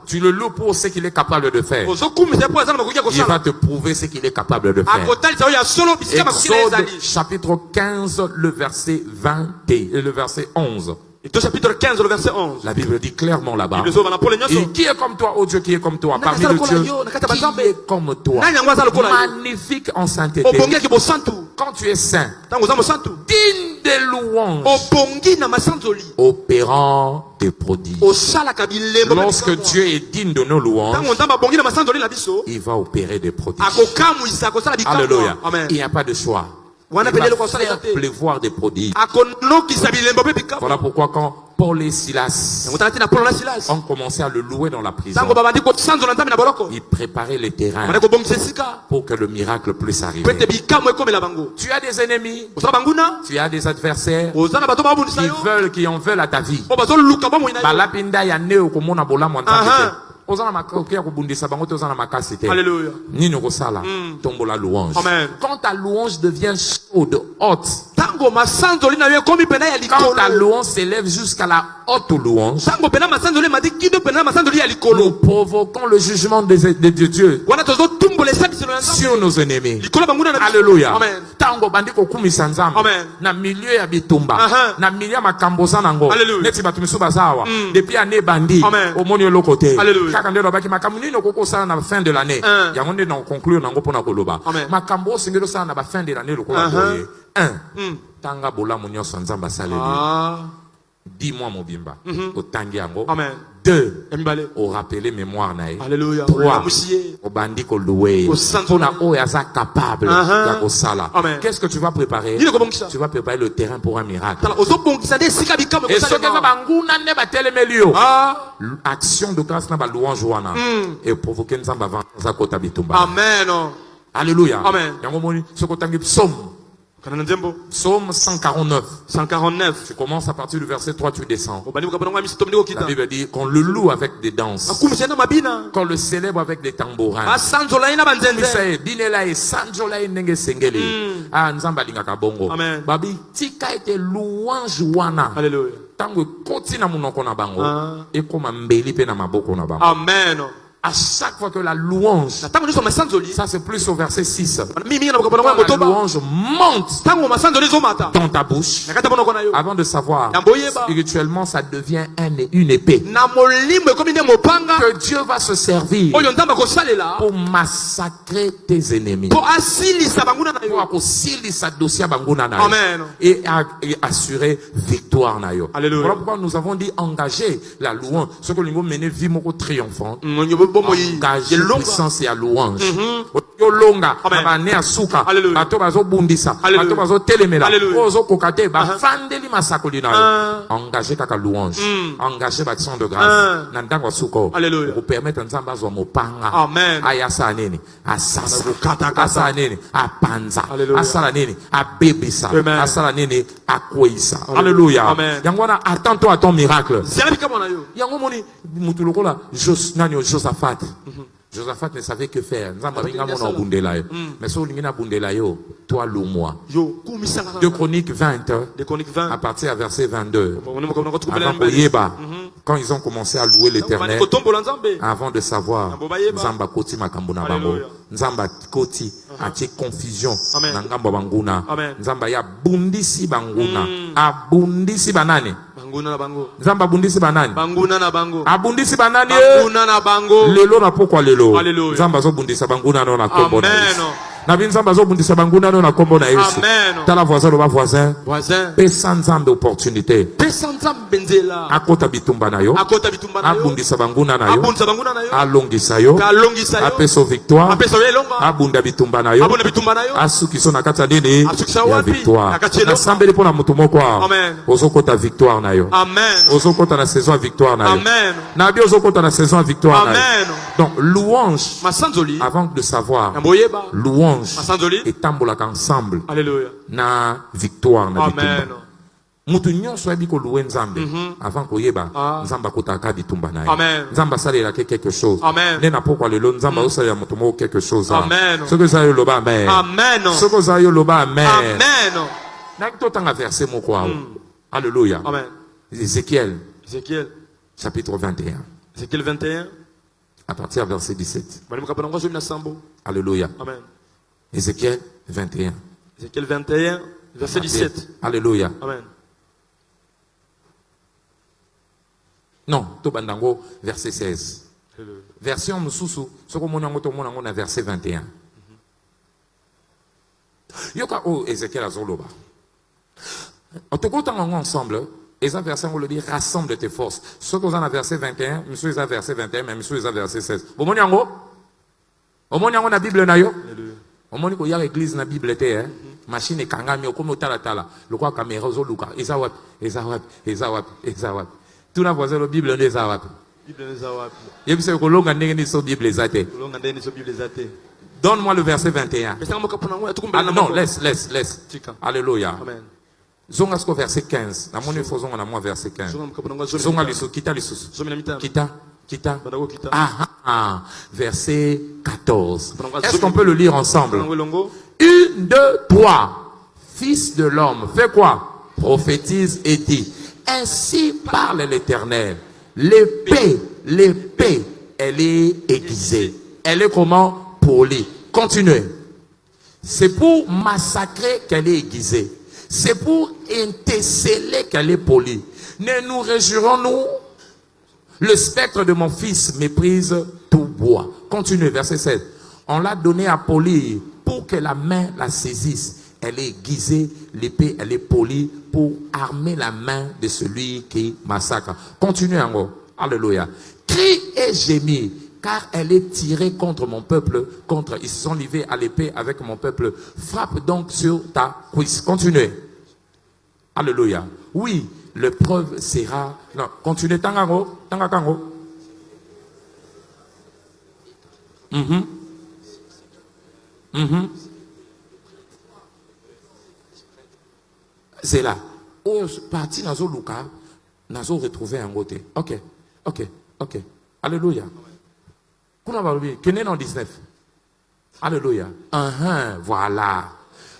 Tu le loues pour ce qu'il est capable de faire. Il va te prouver ce qu'il est capable de faire. Exode chapitre 15, le verset 20 et le verset 11. Chapitre 15, le verset 11. La Bible dit clairement là-bas. Et qui est comme toi, ô Dieu, qui est comme toi, parmi les dieux, qui est comme toi, magnifique en sainteté, quand tu es saint, digne des louanges, opérant des prodiges. Lorsque Dieu est digne de nos louanges, il va opérer des prodiges. Alléluia. Il n'y a pas de choix. Il va faire pleuvoir des prodiges. Voilà pourquoi quand Paul et Silas ont commencé à le louer dans la prison, ils préparaient les terrains pour que le miracle puisse arriver. Tu as des ennemis, tu as des adversaires qui en veulent à ta vie. Alléluia. Quand ta louange devient chaude, haute, quand ta louange s'élève jusqu'à la haute louange, nous provoquons le jugement de Dieu sur nos ennemis. Alléluia. Tango bandiko kumisa nzambe na milieu ya bitumba na milieu ya makamboza nango neti batu misuba sawa depuis année bandi omoni lokote kaka ndelo baki makambo nino koko sala na fin de l'année yango nde na conclure nango pona koloba makambo singelo sala na ba fin de l'année lokola boye 1 tanga bolamu nyonso nzamba saleli dis-moi mobimba otangi yango 2 au rappeler mémoire nae 3 au bandi ko louer pona oya za capable ya ko sala. Qu'est-ce que tu vas préparer? Tu vas préparer le terrain pour un miracle. Et ce que va banguna ne ba telemelio action de grâce na ba louange wana et provoquer nzamba za kota bitumba. Amen. Alléluia. Amen. Yango moni sokotangi psaume. Psaume 149. Tu commences à partir du verset 3, tu descends. La Bible dit qu'on le loue avec des danses, qu'on le célèbre avec des tambourins. Babi tika ete louange wana. Alléluia. Tango koti na munoko na bango et comme mbeli pe na maboko na bango. Amen. À chaque fois que la louange, ça c'est plus au verset 6, la louange monte dans ta bouche, avant de savoir, spirituellement ça devient une épée que Dieu va se servir pour massacrer tes ennemis, et assurer victoire. Voilà pourquoi nous avons dit engager la louange, ce que nous menons vie triomphante. Engager puissance et à louange. Longa, abane asuka, bato bazo bundisa, bato bazo telemela, ozo kokate, ba fandeli masakoli na. Engager kaka louange, engager bâtiment de grâce, nandango suko, pour permettre nzamba zo mopanga, ayasa nini, asasa, asala nini, apanza, asala nini, abebisa, asala nini, akweisa. Alléluia. Yangwana, attends-toi à ton miracle. Yango moni mutulokola, Josaphat. Josaphat ne savait que faire. Mais si on a bundela yo, toi loue-moi. 2 Chroniques 20, à partir du verset 22. Avant Oyeba, quand ils ont commencé à louer l'Éternel, avant de savoir, Zamba Koti Makambuna Bango. nzamba koti atie confusion Amen. na ngambo banguna Amen. nzamba ya bundisi banguna abundisi banani Banguna na bango. nzamba abundisi banani Banguna na bango. abundisi banani Banguna na bango. lelo na pokwa lelo Hallelujah. nzamba zo bundisa banguna no na kombo na Amen. Yesu na bi nzamba zo bundisa banguna no na kombo na Yesu Amen. tala voisin lo ba voisin Voisin. pesa nzambe opportunité Pesa nzambe nzela. akota bitumba na yo Akota bitumba na yo. abundisa banguna na yo Abundisa banguna na yo. alongisa yo Kalongisa yo. apeso victoire Apesa yo elonga. abunda bitumba na yo Abunda bitumba na yo. asukiso na kati ya nini Asukisa ya wapi? victoire Na kati ya elonga. nasambeli mpo na moto moko Amen. ozokota victoire na yo Amen. ozokota na saison ya victoire na yo Amen. na bi ozokota na saison ya victoire na yo Amen. donc louange Masanzoli. avant de savoir Namboyeba. louange Masanzoli. etambolaka ensemble Alléluia. na victoire na Amen. bitumba mutu nyonso ayebi koluwe nzambe avant koyeba nzambe akotaka bitumba na ye Amen. nzambe asalelaki quelque chose Amen. nde na pokwa lelo nzambe azosalela moto moko quelque chose Amen. soki ozala yo loba amen Amen. soki ozala yo loba amen Amen. naki totanga verset moko awa alléluia Amen. Ézéchiel Ézéchiel. chapitre 21 Ézéchiel 21. à partir du verset 17 Bali mukapana ngozo mina sambo. alléluia Amen. Ézéchiel 21 Ézéchiel 21, verset 17. alléluia Amen. non tobandango verset 16 Alléluia. version mosusu soki omoni yango tomona yango na verset 21 yoka oyo Ézéchiel azoloba tokotanga yango ensemble eza verset yango lobi rassemble tes forces soki oza na verset 21 misu eza verset 21 mais misu eza verset 16 omoni yango na bible na yo Alléluia. omoni koyaka église na bible te machine ekangami okomi otalatala lokwa caméra ozoluka eza wapi eza wapi eza wapi eza wapi tuna voisin lo bible nde eza wapi Bible neza wapi? yebisa kolonga ndenge nini so bible eza te Kulonga ndeni so Bible zate. donne-moi le verset 21 Pesa mukapana ngoya ah, tukumbele na non mambo. laisse Tika. alléluia Amen. zonga siko verset 15 namoni fo zonga na moi verset 15 Zonga mukapana ngozo. zonga lisusu kita lisusu Zo mina mitano. kita Bandago kita. verset 14 est-ce qu'on peut le lire ensemble Bandago longo. une, deux, trois fils de l'homme fais quoi prophétise et dit ainsi parle l'Éternel l'épée elle est aiguisée elle est comment polie continuez c'est pour massacrer qu'elle est aiguisée c'est pour interceller qu'elle est polie ne nous réjouirons-nous le spectre de mon fils méprise tout bois. Continuez, verset 7. On l'a donné à polir pour que la main la saisisse. Elle est aiguisée, l'épée, elle est polie pour armer la main de celui qui massacre. Continuez encore. Alléluia. Crie et gémis, car elle est tirée contre mon peuple, ils se sont livrés à l'épée avec mon peuple. Frappe donc sur ta cuisse. Continuez. Alléluia. Oui, l'épreuve sera... Non, continuez. Tangango. C'est là. Oh, parti nazo luka, nazo retrouver un côté. Ok. Alléluia. Kuna babi, kene non 19. Alléluia. Voilà.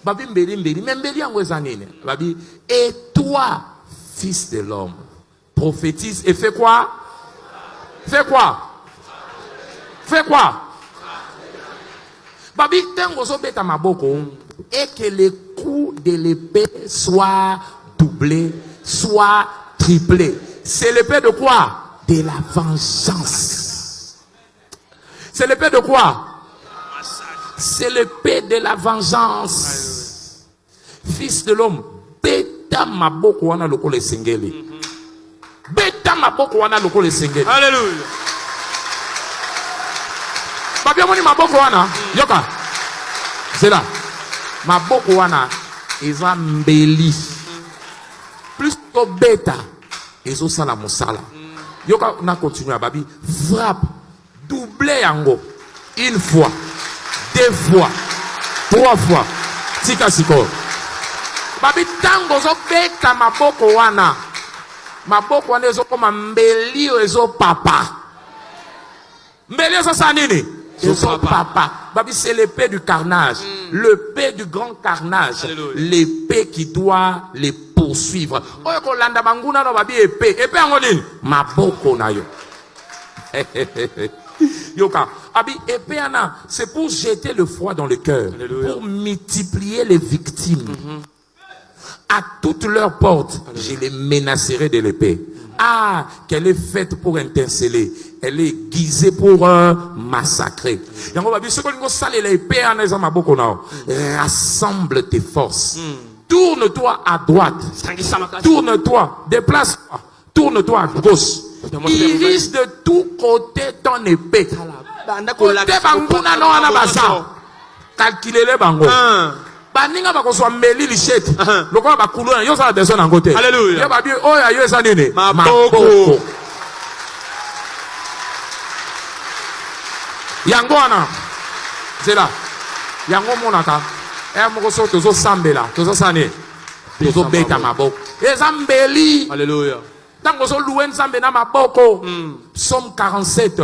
Babi mbeli, mbeli yango ezanine. Babi, et toi, fils de l'homme, prophétise et fais quoi? Fais quoi? Babi, tengo so beta maboko, et que les coups de l'épée soient doublés, soient triplés. C'est l'épée de quoi? De la vengeance. C'est l'épée de quoi? C'est l'épée de la vengeance. Fils de l'homme, beta maboko wana lokole singeli. Beta maboko wana lokole singeli. Alléluia. Babi amoni maboko wana, yoka. C'est là. Maboko wana eza mbeli. Plus que beta, ezo sala mosala. Yoka na continue babi, frappe, double yango. Une fois, deux fois, trois fois. Tika siko. Babi tango zo beta maboko wana. Maboko wana ezo koma mbeli ezo papa. Mbeli ezo sa nini? Ezo papa. Babi c'est l'épée du carnage. L'épée du grand carnage. L'épée qui doit les poursuivre. Oyo ko landa banguna no babi épée. Épée yango nini? Maboko na yo. Yoka. Abi, épée ana, c'est pour jeter le froid dans le cœur. Pour multiplier les victimes. À toutes leurs portes, je les menacerai de l'épée. Ah, qu'elle est faite pour interceller. Elle est aiguisée pour massacrer. Rassemble tes forces. Tourne-toi à droite. Tourne-toi. Déplace-toi. Tourne-toi à gauche. Irise de tous côtés ton épée. Côté banguna no anabasa. Calculez-les bango. Baninga bakoswa meli lichette. Lokola bakulu yo ça besoin en côté. Alléluia. Yo ba bien oya yo esa nene. Maboko. Yango ana. C'est là. Yango monaka. E moko so tozo sambela, tozo sane. Tozo beta maboko. Ezambeli. Alléluia. Tango so louer nzambe na maboko. Psaume 47.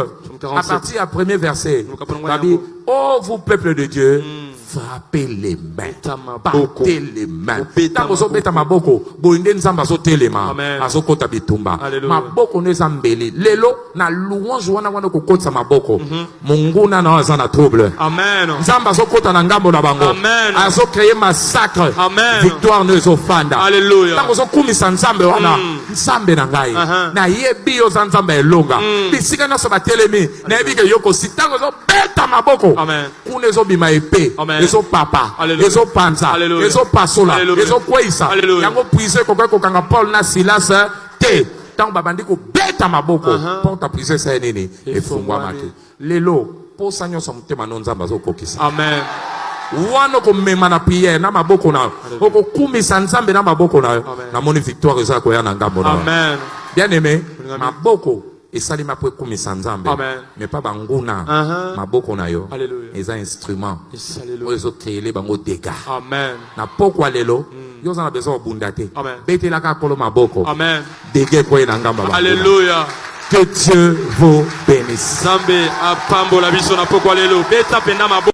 À partir du premier verset. Babi, oh vous peuple de Dieu, frappez les mains, battez les mains. Tango so beta maboko, boinde nzamba so telema, aso kota bitumba. Maboko ne zambeli. Lelo na louange wana wana ko kota maboko. Munguna na azana trouble. Amen. Nzamba so kota na ngambo na bango. Amen. Aso créer massacre. Amen. Victoire ne zo fanda. Alléluia. Tango so kumisa nzambe wana, nzambe na ngai. Na yebi yo nzambe elonga. Bisika na so batelemi, na yebi ke yoko sitango so beta maboko. Amen. Kune zo bima épée. Ezo papa, ezo panza, ezo pasola, ezo kweisa. Yango puise kokwe kokanga Paul na Silas te. Tango babandi ko beta maboko. Porta puise sa nini efungwa matu. Lelo po sanyo sa mutema no nzamba zo kokisa. Amen. Wano ko mema na prière na maboko na. Oko kumisa nzambe na maboko na. Na moni victoire eza ko ya na ngambo na. Amen. Bien aimé, maboko esali mapwe kumisa nzambe. Mais pas banguna. Maboko na yo. Eza instrument. Ozo créer bango dégâts. Amen. Na pokwa lelo, yo za na besoin bundate. Bete la ka kolo maboko. Amen. Dégâts ko na ngamba ba. Alléluia. Que Dieu vous bénisse. Zambe apambo la biso na pokwa lelo. Beta penda maboko.